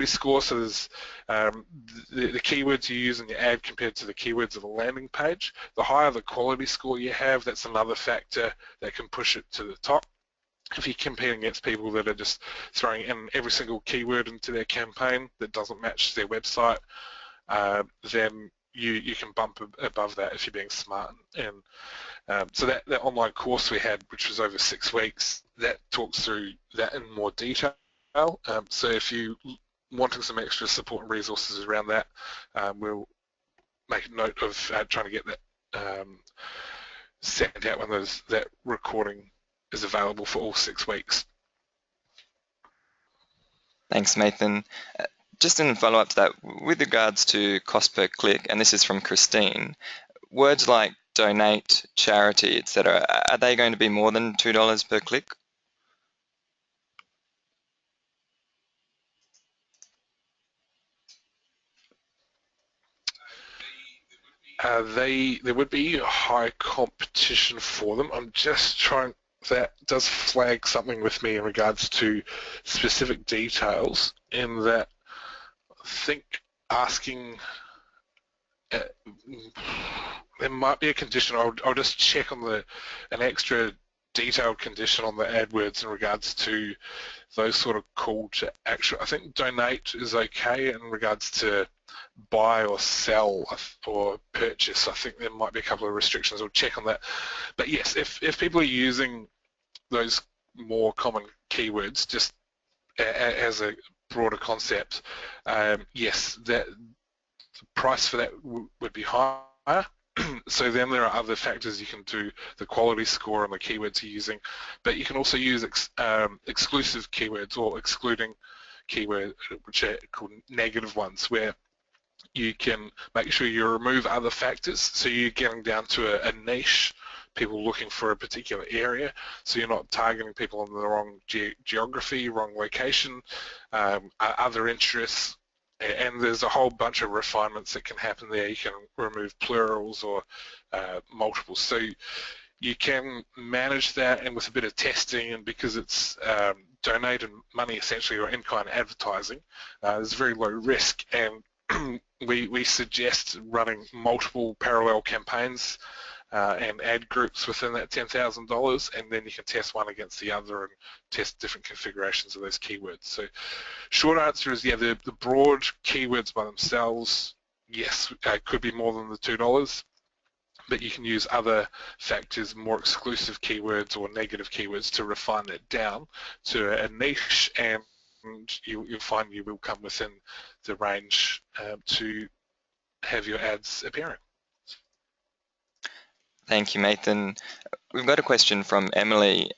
score. So there's the keywords you use in your ad compared to the keywords of a landing page. The higher the quality score you have, that's another factor that can push it to the top. If you're competing against people that are just throwing in every single keyword into their campaign that doesn't match their website, then you can bump above that if you're being smart. And so that online course we had, which was over 6 weeks, that talks through that in more detail. So if you wanting some extra support and resources around that, we'll make a note of trying to get that sent out when that recording is available for all 6 weeks. Thanks, Nathan. Just in follow-up to that, with regards to cost per click, and this is from Christine, words like donate, charity, etc., are they going to be more than $2 per click? There would be high competition for them. I'm just trying, that does flag something with me in regards to specific details, in that I think asking, there might be a condition. I'll just check on an extra detailed condition on the AdWords in regards to those sort of call to action. I think donate is okay in regards to buy or sell or purchase. I think there might be a couple of restrictions. I'll check on that. But yes, if people are using those more common keywords just as a broader concept, yes, that the price for that would be higher. So then there are other factors you can do, the quality score and the keywords you're using, but you can also use exclusive keywords or excluding keywords, which are called negative ones, where you can make sure you remove other factors. So you're getting down to a niche, people looking for a particular area, so you're not targeting people in the wrong geography, wrong location, other interests. And there's a whole bunch of refinements that can happen there. You can remove plurals or multiples. So you can manage that, and with a bit of testing, and because it's donated money essentially, or in-kind advertising, there's very low risk. And we suggest running multiple parallel campaigns and ad groups within that $10,000, and then you can test one against the other and test different configurations of those keywords. So short answer is, yeah, the broad keywords by themselves, yes, could be more than the $2, but you can use other factors, more exclusive keywords or negative keywords, to refine it down to a niche, and you'll find you will come within the range to have your ads appearing. Thank you, Nathan. We've got a question from Emily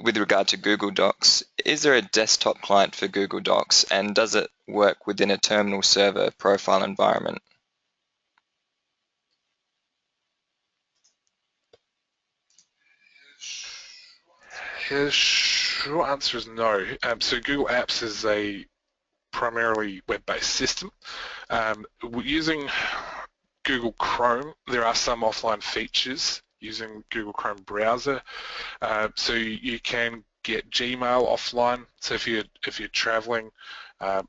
with regard to Google Docs. Is there a desktop client for Google Docs, and does it work within a terminal server profile environment? The short answer is no. So Google Apps is a primarily web-based system. Using Google Chrome, there are some offline features using Google Chrome browser. So you can get Gmail offline. So if you're traveling,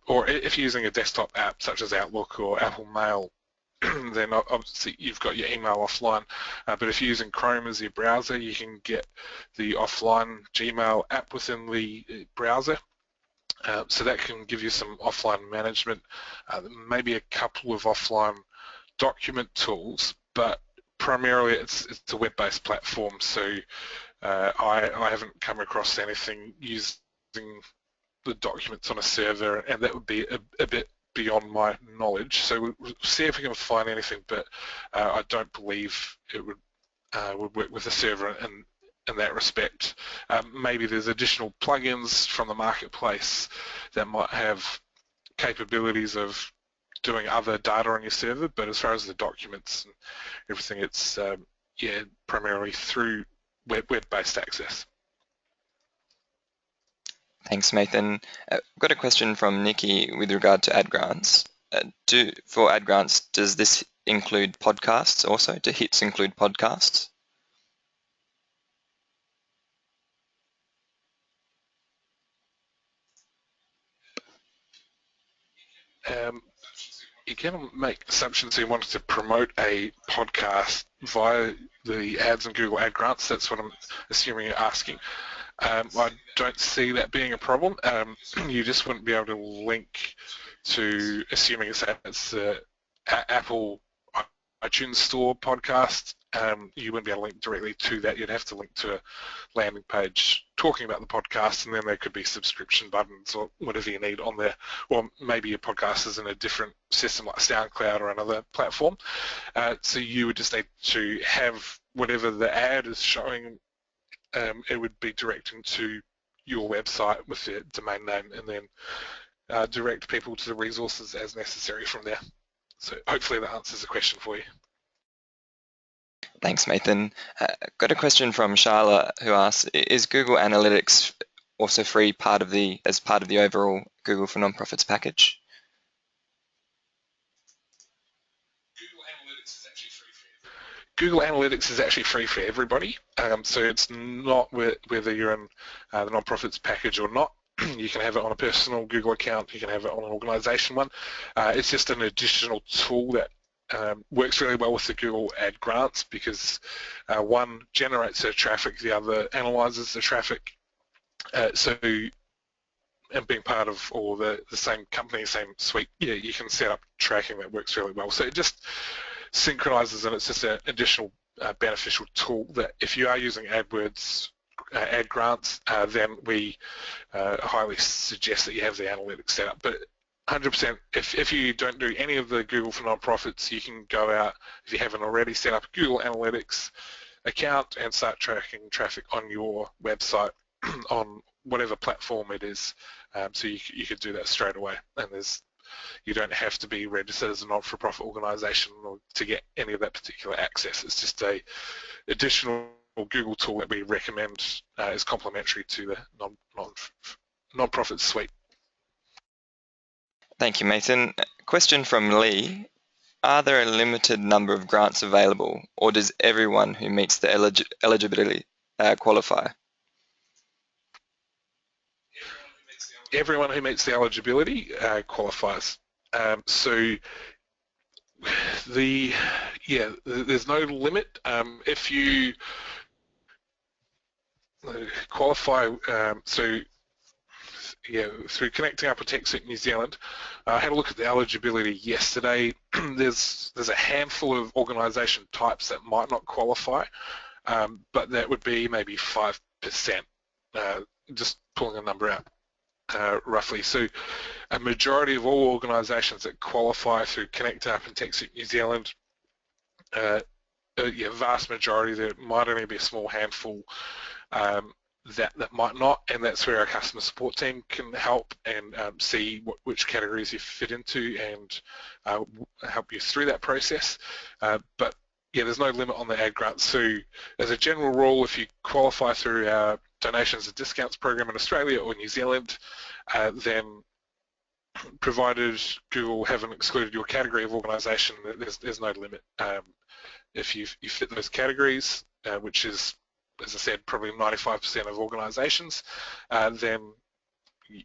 or if you're using a desktop app such as Outlook or Apple Mail, then obviously you've got your email offline. But if you're using Chrome as your browser, you can get the offline Gmail app within the browser. So that can give you some offline management, maybe a couple of offline document tools, but primarily it's a web-based platform. So I haven't come across anything using the documents on a server, and that would be a bit beyond my knowledge. So we'll see if we can find anything, but I don't believe it would work with a server in that respect. Maybe there's additional plugins from the marketplace that might have capabilities of doing other data on your server, but as far as the documents and everything, it's yeah, primarily through web-based access. Thanks, Nathan. I've got a question from Nikki with regard to ad grants. For ad grants, does this include podcasts also? Do hits include podcasts? You can make assumptions you wanted to promote a podcast via the ads and Google ad grants. That's what I'm assuming you're asking. I don't see that being a problem. You just wouldn't be able to link to, assuming it's the Apple iTunes Store podcast, you wouldn't be able to link directly to that. You'd have to link to a landing page talking about the podcast, and then there could be subscription buttons or whatever you need on there. Or maybe your podcast is in a different system like SoundCloud or another platform. So you would just need to have whatever the ad is showing, it would be directing to your website with the domain name, and then direct people to the resources as necessary from there. So hopefully that answers the question for you. Thanks, Nathan. Got a question from Charlotte who asks, is Google Analytics also free as part of the overall Google for Nonprofits package? Google Analytics is actually free for everybody, so it's not whether you're in the nonprofits package or not. You can have it on a personal Google account, you can have it on an organization one. It's just an additional tool that works really well with the Google Ad Grants, because one generates the traffic, the other analyzes the traffic. And being part of all the same company, same suite, yeah, you can set up tracking that works really well. So it just synchronizes, and it's just an additional beneficial tool that if you are using AdWords ad grants, then we highly suggest that you have the analytics set up. But 100%, if you don't do any of the Google for Nonprofits, you can go out, if you haven't already, set up a Google Analytics account and start tracking traffic on your website on whatever platform it is. So you could do that straight away, and you don't have to be registered as a non-for-profit organisation to get any of that particular access. It's just a additional Google tool that we recommend is complementary to the non-profit suite. Thank you, Nathan. Question from Lee. Are there a limited number of grants available, or does everyone who meets the eligibility qualify? Everyone who meets the eligibility qualifies. So there's no limit. If you qualify, through Connecting Up with TechSoup New Zealand, I had a look at the eligibility yesterday. There's a handful of organisation types that might not qualify, but that would be maybe 5%, just pulling a number out. Roughly. So a majority of all organisations that qualify through Connect Up and TechSoup New Zealand, vast majority, there might only be a small handful that might not, and that's where our customer support team can help and see which categories you fit into and help you through that process. But yeah, there's no limit on the ad grants. So as a general rule, if you qualify through our donations and discounts program in Australia or New Zealand, then provided Google haven't excluded your category of organisation, there's no limit. If you fit those categories, which is, as I said, probably 95% of organisations, then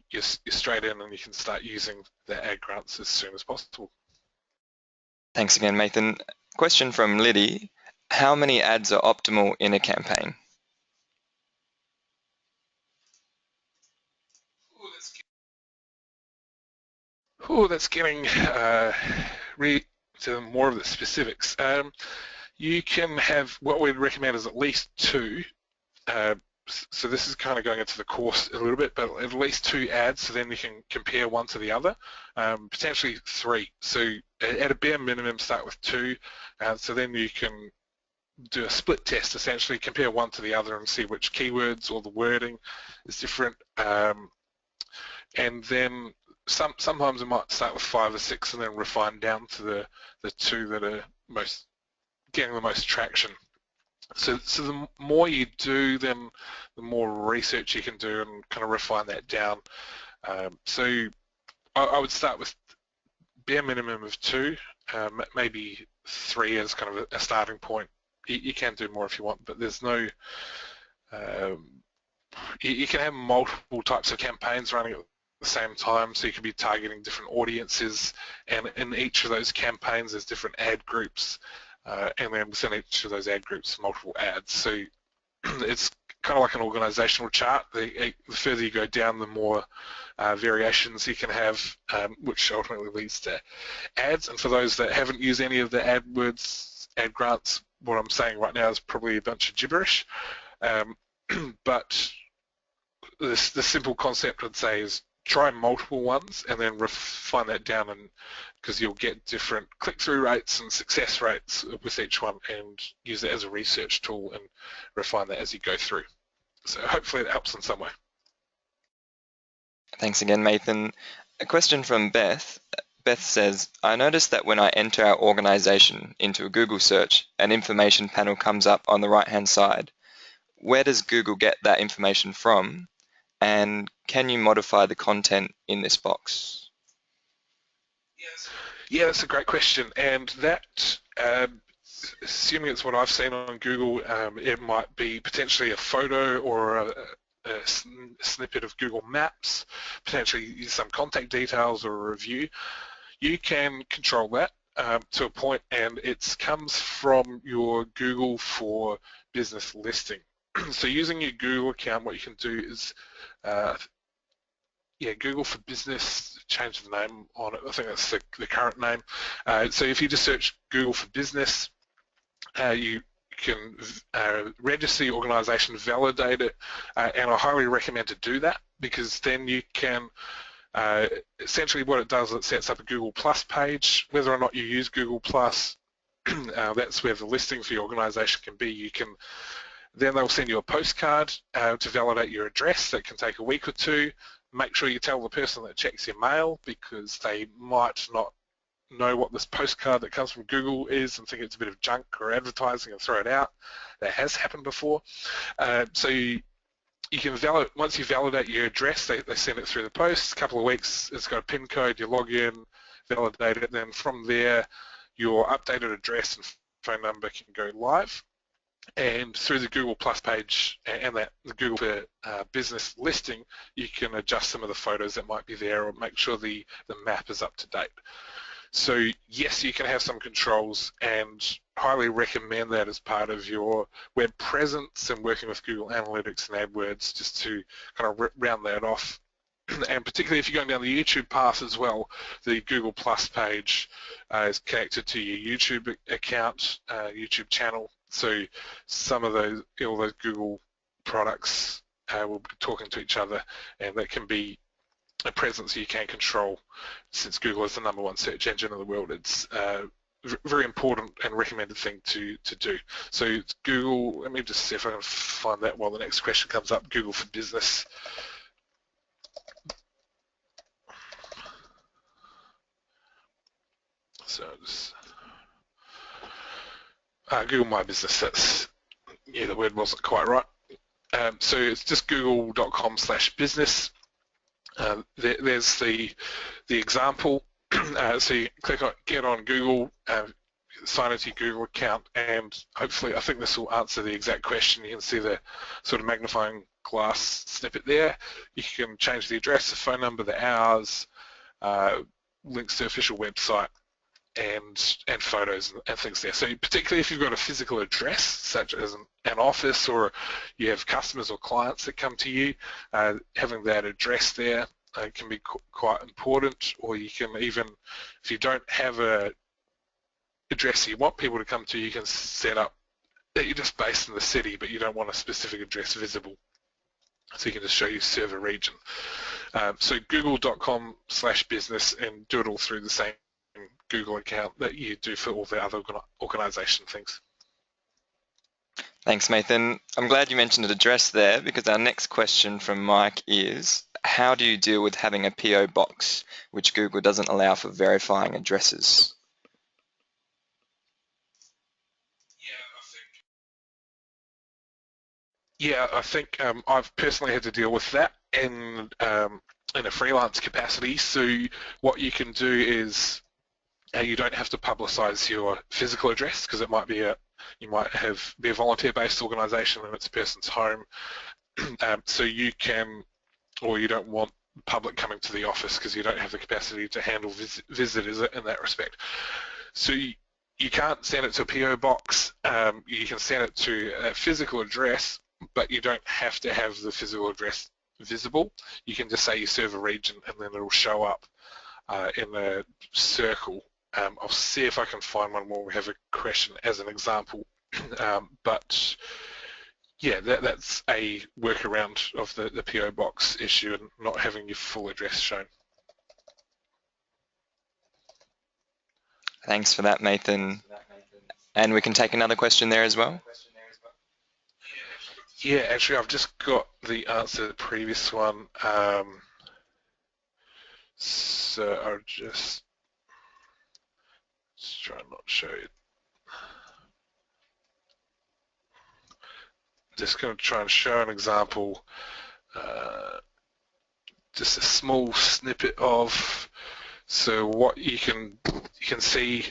you're straight in and you can start using the ad grants as soon as possible. Thanks again, Nathan. Question from Liddy. How many ads are optimal in a campaign? That's getting to more of the specifics. You can have, what we'd recommend is at least 2. So this is kind of going into the course a little bit, but at least 2 ads, so then you can compare one to the other, potentially 3. So at a bare minimum, start with 2, so then you can do a split test, essentially compare one to the other and see which keywords or the wording is different. And then sometimes it might start with 5 or 6 and then refine down to the 2 that are getting the most traction. So the more you do, then the more research you can do and kind of refine that down. So I would start with bare minimum of 2, maybe 3 as kind of a starting point. You can do more if you want, but there's no, you can have multiple types of campaigns running at the same time, so you can be targeting different audiences, and in each of those campaigns there's different ad groups. And then within each of those ad groups, multiple ads. So it's kind of like an organizational chart. The further you go down, the more variations you can have, which ultimately leads to ads. And for those that haven't used any of the AdWords ad grants, what I'm saying right now is probably a bunch of gibberish. But the simple concept I'd say is try multiple ones and then refine that down, and because you'll get different click-through rates and success rates with each one, and use it as a research tool and refine that as you go through. So hopefully that helps in some way. Thanks again, Nathan. A question from Beth. Beth says, I noticed that when I enter our organization into a Google search, an information panel comes up on the right-hand side. Where does Google get that information from? And can you modify the content in this box? Yeah, that's a great question. And that, assuming it's what I've seen on Google, it might be potentially a photo or a snippet of Google Maps, potentially some contact details or a review. You can control that to a point, and it comes from your Google for Business listing. So using your Google account, what you can do is, Google for Business, change the name on it. I think that's the current name. So if you just search Google for Business, you can register your organization, validate it, and I highly recommend to do that, because then you can, essentially what it does, it sets up a Google Plus page. Whether or not you use Google Plus, that's where the listing for your organization can be. Then they'll send you a postcard to validate your address. That can take a week or two. Make sure you tell the person that checks your mail, because they might not know what this postcard that comes from Google is and think it's a bit of junk or advertising and throw it out. That has happened before. So you can once you validate your address, they send it through the post. A couple of weeks, it's got a PIN code, you log in, validate it, then from there your updated address and phone number can go live. And through the Google Plus page and the Google for Business listing, you can adjust some of the photos that might be there, or make sure the map is up to date. So yes, you can have some controls, and highly recommend that as part of your web presence and working with Google Analytics and AdWords, just to kind of round that off. And particularly if you're going down the YouTube path as well, the Google Plus page is connected to your YouTube account, YouTube channel. So some of all those Google products will be talking to each other, and that can be a presence you can control. Since Google is the #1 search engine in the world, it's a very important and recommended thing to do. So it's Google, let me just see if I can find that while the next question comes up, Google for Business. So just, Google My Business, the word wasn't quite right. So it's just google.com/business. There's the example. So you click on get on Google, sign into your Google account, and hopefully I think this will answer the exact question. You can see the sort of magnifying glass snippet there. You can change the address, the phone number, the hours, links to official website, and photos and things there. So particularly if you've got a physical address, such as an office, or you have customers or clients that come to you, having that address there can be quite important. Or you can even, if you don't have a address you want people to come to, you can set up that you're just based in the city, but you don't want a specific address visible. So you can just show your server region. So google.com/business, and do it all through the same Google account that you do for all the other organization things. Thanks, Nathan. I'm glad you mentioned an address there, because our next question from Mike is, how do you deal with having a PO box, which Google doesn't allow for verifying addresses? Yeah, I think I've personally had to deal with that in a freelance capacity. So what you can do is, you don't have to publicize your physical address, because it might be you might be a volunteer-based organization and it's a person's home. So you can, or you don't want public coming to the office because you don't have the capacity to handle visitors in that respect. So you can't send it to a PO box. You can send it to a physical address, but you don't have to have the physical address visible, you can just say you serve a region and then it'll show up in a circle. I'll see if I can find one more. We have a question as an example, but yeah, that's a workaround of the PO box issue and not having your full address shown. Thanks for that, Nathan. And we can take another question there as well. Yeah, actually, I've just got the answer to the previous one. So I'll just try and not show it. Just going to try and show an example, just a small snippet of, so what you can see,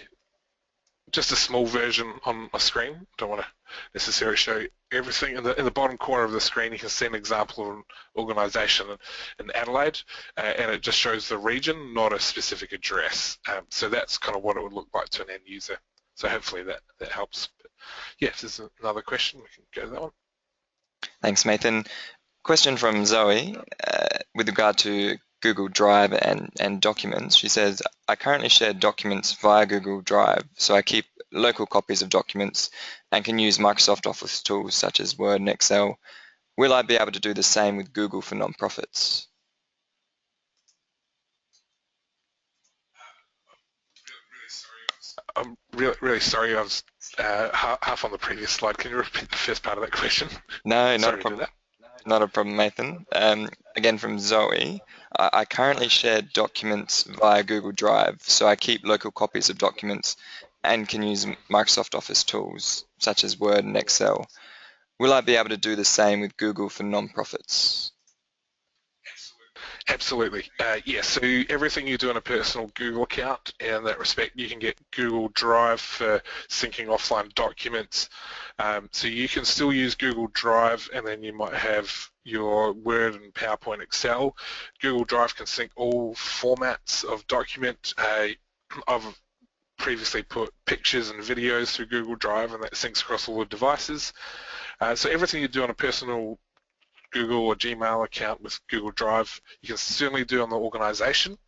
just a small version on a screen. Don't want to necessarily show everything. In the bottom corner of the screen, you can see an example of an organisation in Adelaide, and it just shows the region, not a specific address. So that's kind of what it would look like to an end user. So hopefully that helps. But yeah, if there's another question, we can go to that one. Thanks, Nathan. Question from Zoe with regard to Google Drive and documents. She says, I currently share documents via Google Drive, so I keep local copies of documents and can use Microsoft Office tools such as Word and Excel. Will I be able to do the same with Google for nonprofits? I'm really sorry. I was half on the previous slide. Can you repeat the first part of that question? No, not a problem. Not a problem, Nathan. Again, from Zoe, I currently share documents via Google Drive, so I keep local copies of documents and can use Microsoft Office tools such as Word and Excel. Will I be able to do the same with Google for nonprofits? Absolutely. Yeah, so everything you do in a personal Google account, in that respect, you can get Google Drive for syncing offline documents. So you can still use Google Drive, and then you might have your Word and PowerPoint, Excel. Google Drive can sync all formats of document. I've previously put pictures and videos through Google Drive, and that syncs across all the devices. So everything you do on a personal Google or Gmail account with Google Drive, you can certainly do on the organization.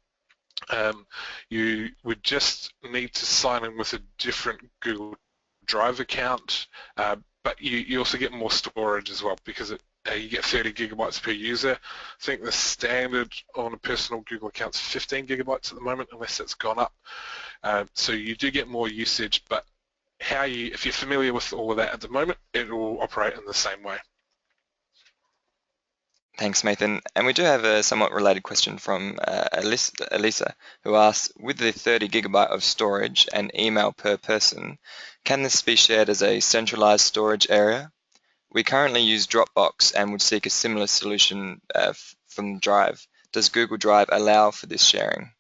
You would just need to sign in with a different Google Drive account, but you also get more storage as well, because you get 30 gigabytes per user. I think the standard on a personal Google account is 15 gigabytes at the moment, unless it's gone up. So you do get more usage, but if you're familiar with all of that at the moment, it will operate in the same way. Thanks, Nathan. And we do have a somewhat related question from Elisa, who asks, with the 30 gigabyte of storage and email per person, can this be shared as a centralized storage area? We currently use Dropbox and would seek a similar solution from Drive. Does Google Drive allow for this sharing?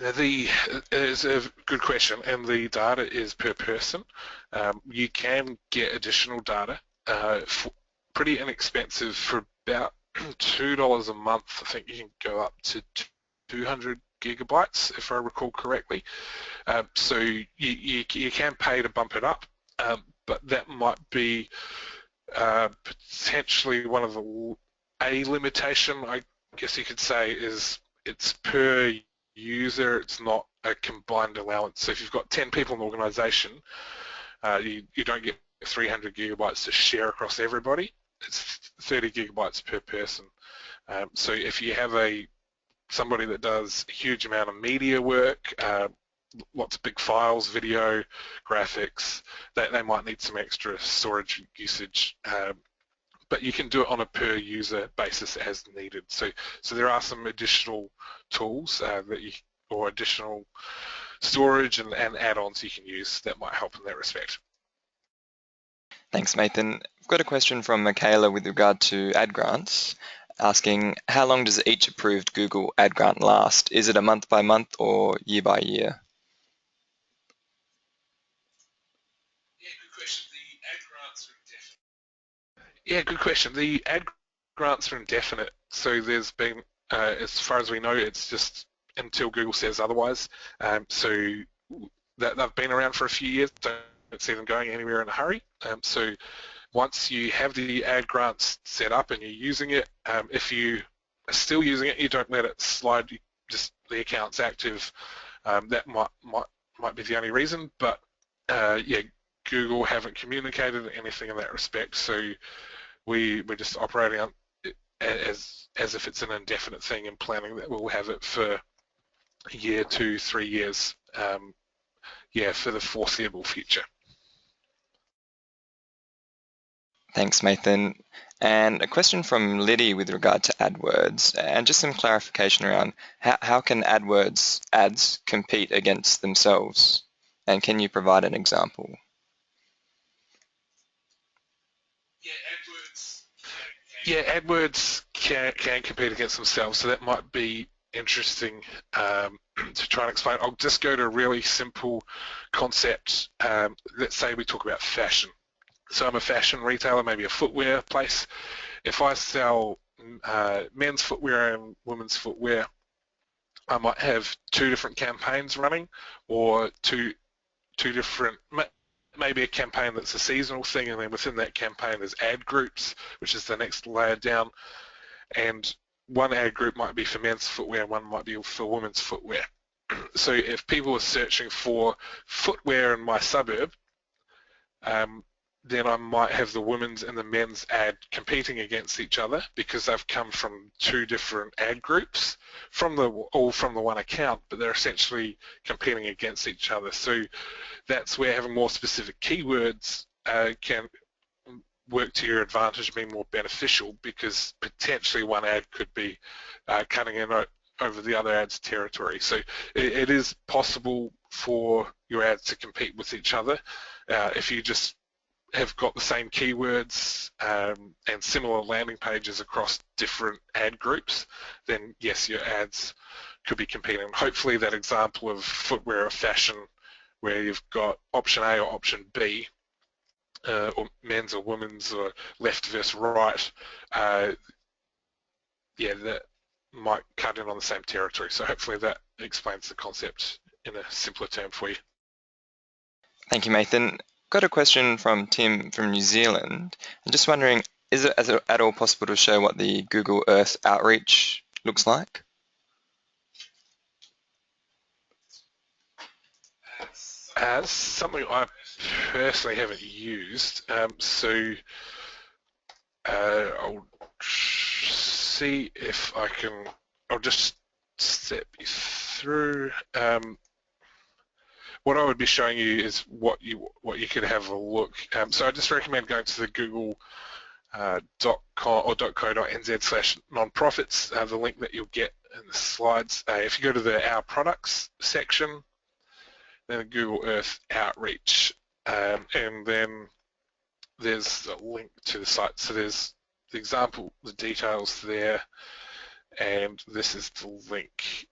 It's a good question, and the data is per person. You can get additional data, pretty inexpensive, for about $2 a month. I think you can go up to 200 gigabytes, if I recall correctly. So you can pay to bump it up, but that might be potentially one of a limitation, I guess you could say, is it's per user, it's not a combined allowance. So if you've got 10 people in the organization, you don't get 300 gigabytes to share across everybody. It's 30 gigabytes per person. So if you have somebody that does a huge amount of media work, lots of big files, video, graphics, they might need some extra storage usage. But you can do it on a per user basis as needed. So there are some additional tools or additional storage and add-ons you can use that might help in that respect. Thanks, Nathan. I've got a question from Michaela with regard to ad grants, asking how long does each approved Google ad grant last? Is it a month by month or year by year? Yeah, good question. The ad grants are indefinite, so there's been, as far as we know, it's just until Google says otherwise. So they've been around for a few years. Don't see them going anywhere in a hurry. So once you have the ad grants set up and you're using it, if you are still using it, you don't let it slide. Just the account's active. That might be the only reason, but yeah, Google haven't communicated anything in that respect, so we're just operating on as if it's an indefinite thing and planning that we'll have it for a year, 2, 3 years, yeah, for the foreseeable future. Thanks, Nathan. And a question from Liddy with regard to AdWords, and just some clarification around how can AdWords ads compete against themselves? And can you provide an example? Yeah, AdWords can compete against themselves, so that might be interesting to try and explain. I'll just go to a really simple concept. Let's say we talk about fashion. So I'm a fashion retailer, maybe a footwear place. If I sell men's footwear and women's footwear, I might have 2 different campaigns running, or two different, maybe a campaign that's a seasonal thing, and then within that campaign there's ad groups, which is the next layer down, and one ad group might be for men's footwear and one might be for women's footwear. So if people are searching for footwear in my suburb, then I might have the women's and the men's ad competing against each other because they've come from 2 different ad groups, all from the one account, but they're essentially competing against each other. So that's where having more specific keywords can work to your advantage, being more beneficial, because potentially one ad could be cutting in over the other ad's territory. So it is possible for your ads to compete with each other if you just have got the same keywords and similar landing pages across different ad groups, then yes, your ads could be competing. Hopefully that example of footwear or fashion where you've got option A or option B, or men's or women's or left versus right, yeah, that might cut in on the same territory. So hopefully that explains the concept in a simpler term for you. Thank you, Nathan. Got a question from Tim from New Zealand. I'm just wondering, is it at all possible to show what the Google Earth outreach looks like? Something I personally haven't used, so I'll see if I can, I'll just step you through. What I would be showing you is what you could have a look. So I just recommend going to the google.com or .co.nz/nonprofits, the link that you'll get in the slides. If you go to the Our Products section, then Google Earth Outreach, and then there's a link to the site. So there's the example, the details there, and this is the link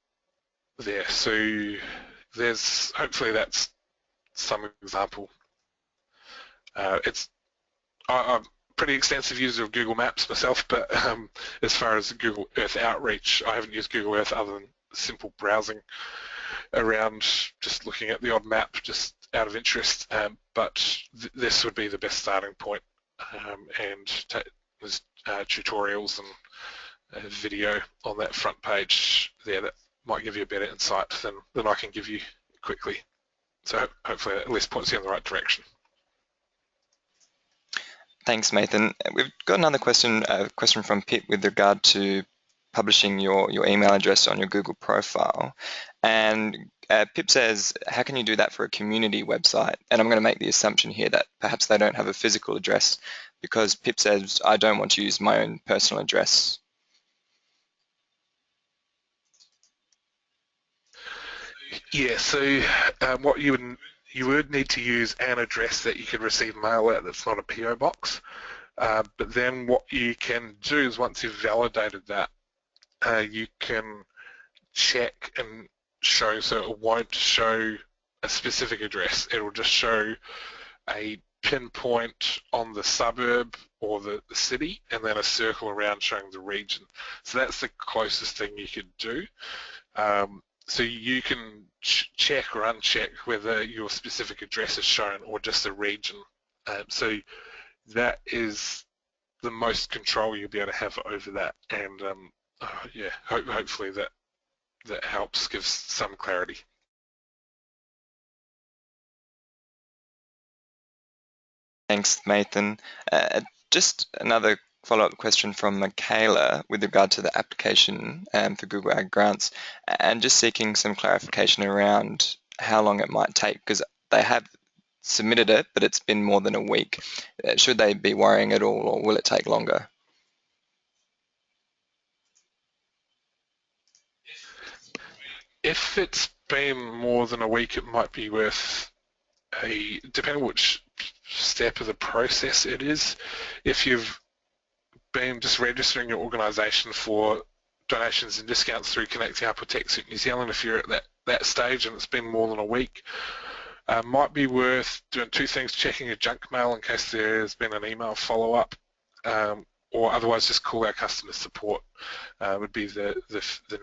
there. So there's, hopefully that's some example. I'm pretty extensive user of Google Maps myself, but as far as Google Earth Outreach, I haven't used Google Earth other than simple browsing around, just looking at the odd map just out of interest, but this would be the best starting point, and there's tutorials and video on that front page there that might give you a better insight than I can give you quickly. So hopefully that at least points you in the right direction. Thanks, Nathan. We've got another question, a question from Pip with regard to publishing your email address on your Google profile. And Pip says, how can you do that for a community website? And I'm going to make the assumption here that perhaps they don't have a physical address, because Pip says, I don't want to use my own personal address. Yeah, so what you would need to use an address that you can receive mail at that's not a PO box. But then what you can do is, once you've validated that, you can check and show, so it won't show a specific address. It'll just show a pinpoint on the suburb or the city, and then a circle around showing the region. So that's the closest thing you could do. so you can check or uncheck whether your specific address is shown or just a region. So that is the most control you'll be able to have over that, and yeah, hopefully that helps, gives some clarity. Thanks, Nathan. Just another follow-up question from Michaela with regard to the application for Google Ag Grants, and just seeking some clarification around how long it might take, because they have submitted it, but it's been more than a week. Should they be worrying at all, or will it take longer? If it's been more than a week, it might be worth depending on which step of the process it is. If you've been just registering your organisation for donations and discounts through Connecting Up with TechSoup New Zealand, if you're at that stage and it's been more than a week, might be worth doing two things: checking your junk mail in case there has been an email follow-up, or otherwise just call our customer support would be the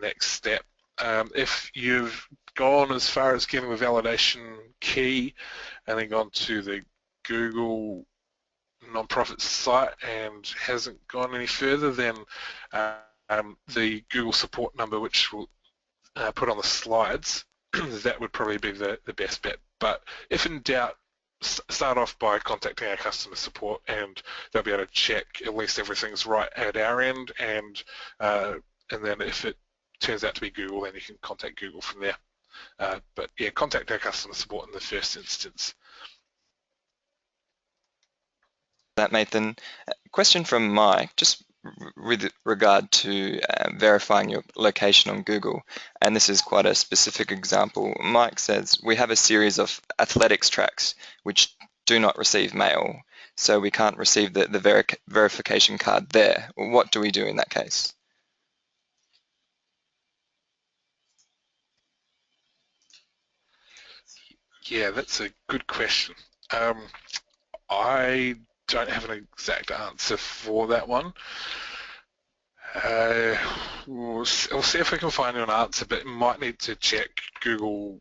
next step. If you've gone as far as getting the validation key and then gone to the Google nonprofit site and hasn't gone any further, then the Google support number, which we'll put on the slides, that would probably be the best bet. But if in doubt, start off by contacting our customer support, and they'll be able to check at least everything's right at our end, and then if it turns out to be Google, then you can contact Google from there. But yeah, contact our customer support in the first instance. That, Nathan. Question from Mike, just with regard to verifying your location on Google, and this is quite a specific example. Mike says, we have a series of athletics tracks which do not receive mail, so we can't receive the verification card there. What do we do in that case? Yeah, that's a good question. I don't have an exact answer for that one. We'll see if we can find an answer, but might need to check Google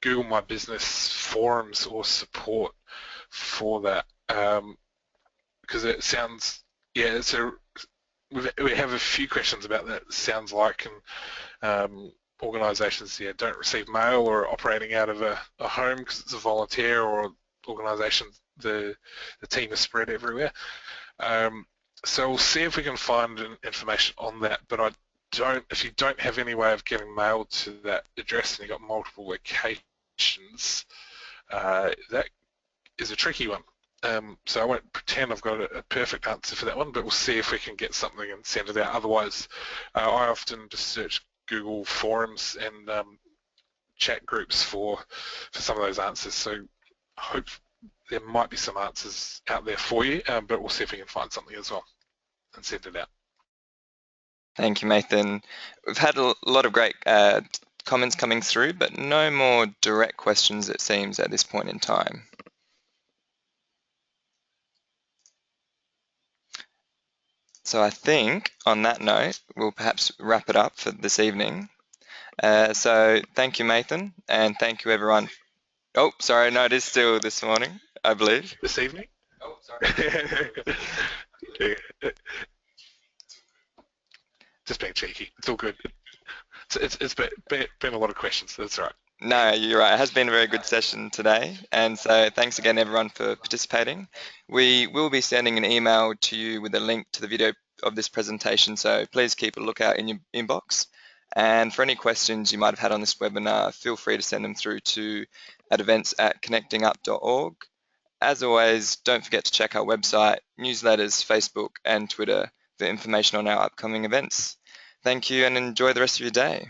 My Business forums or support for that, because it sounds, yeah, we have a few questions about that. It sounds like, and organisations don't receive mail or are operating out of a home because it's a volunteer or organisation, the team is spread everywhere. So we'll see if we can find information on that, but if you don't have any way of getting mail to that address and you've got multiple locations, that is a tricky one. So I won't pretend I've got a perfect answer for that one, but we'll see if we can get something and send it out. Otherwise, I often just search Google forums and chat groups for some of those answers. So I hope there might be some answers out there for you, but we'll see if we can find something as well and send it out. Thank you, Nathan. We've had a lot of great comments coming through, but no more direct questions, it seems, at this point in time. So I think on that note, we'll perhaps wrap it up for this evening. So thank you, Nathan, and thank you, everyone. Oh, sorry, no, it is still this morning, I believe. This evening? Oh, sorry. Just being cheeky. It's all good. It's been a lot of questions. That's all right. No, you're right. It has been a very good session today. And so thanks again, everyone, for participating. We will be sending an email to you with a link to the video of this presentation. So please keep a lookout in your inbox. And for any questions you might have had on this webinar, feel free to send them through to events@connectingup.org. As always, don't forget to check our website, newsletters, Facebook, and Twitter for information on our upcoming events. Thank you and enjoy the rest of your day.